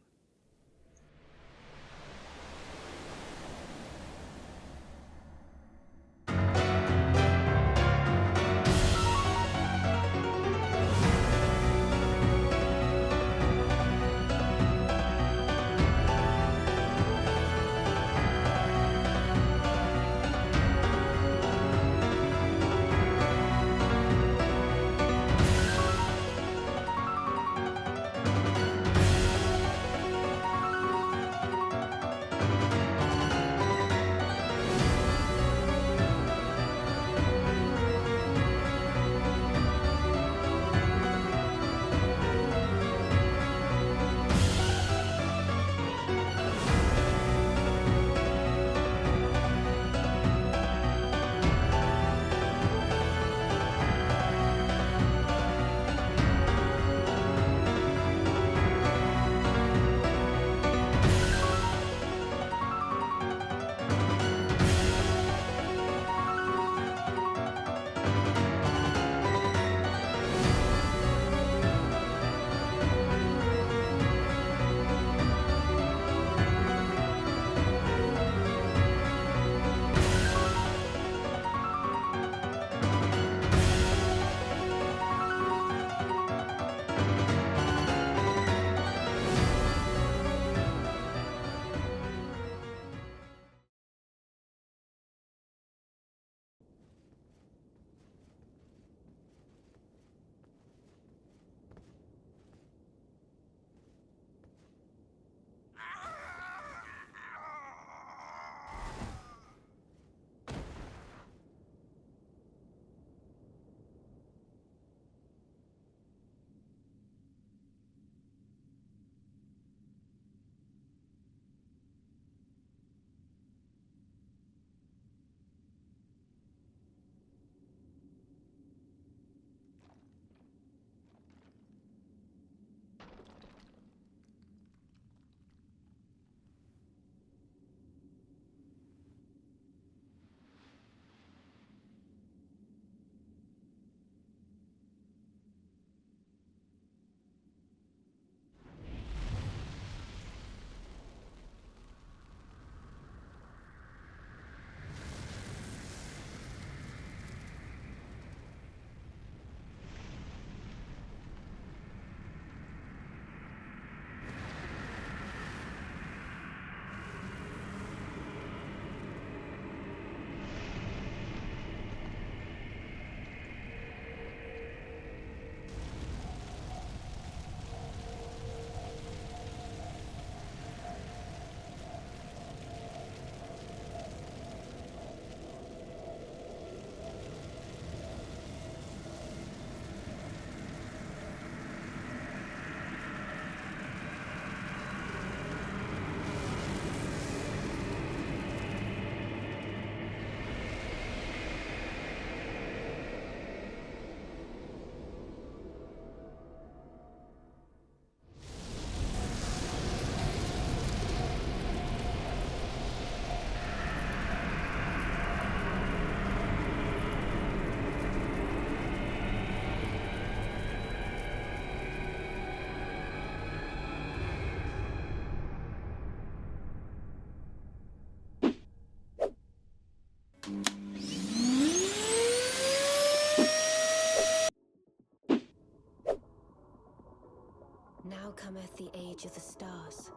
Now cometh the age of the stars.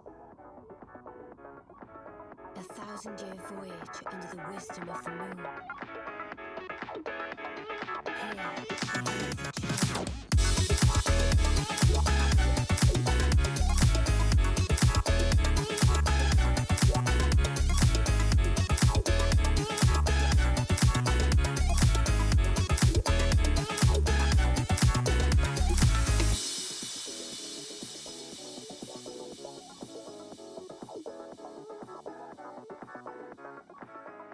1,000-year voyage into the wisdom of the moon.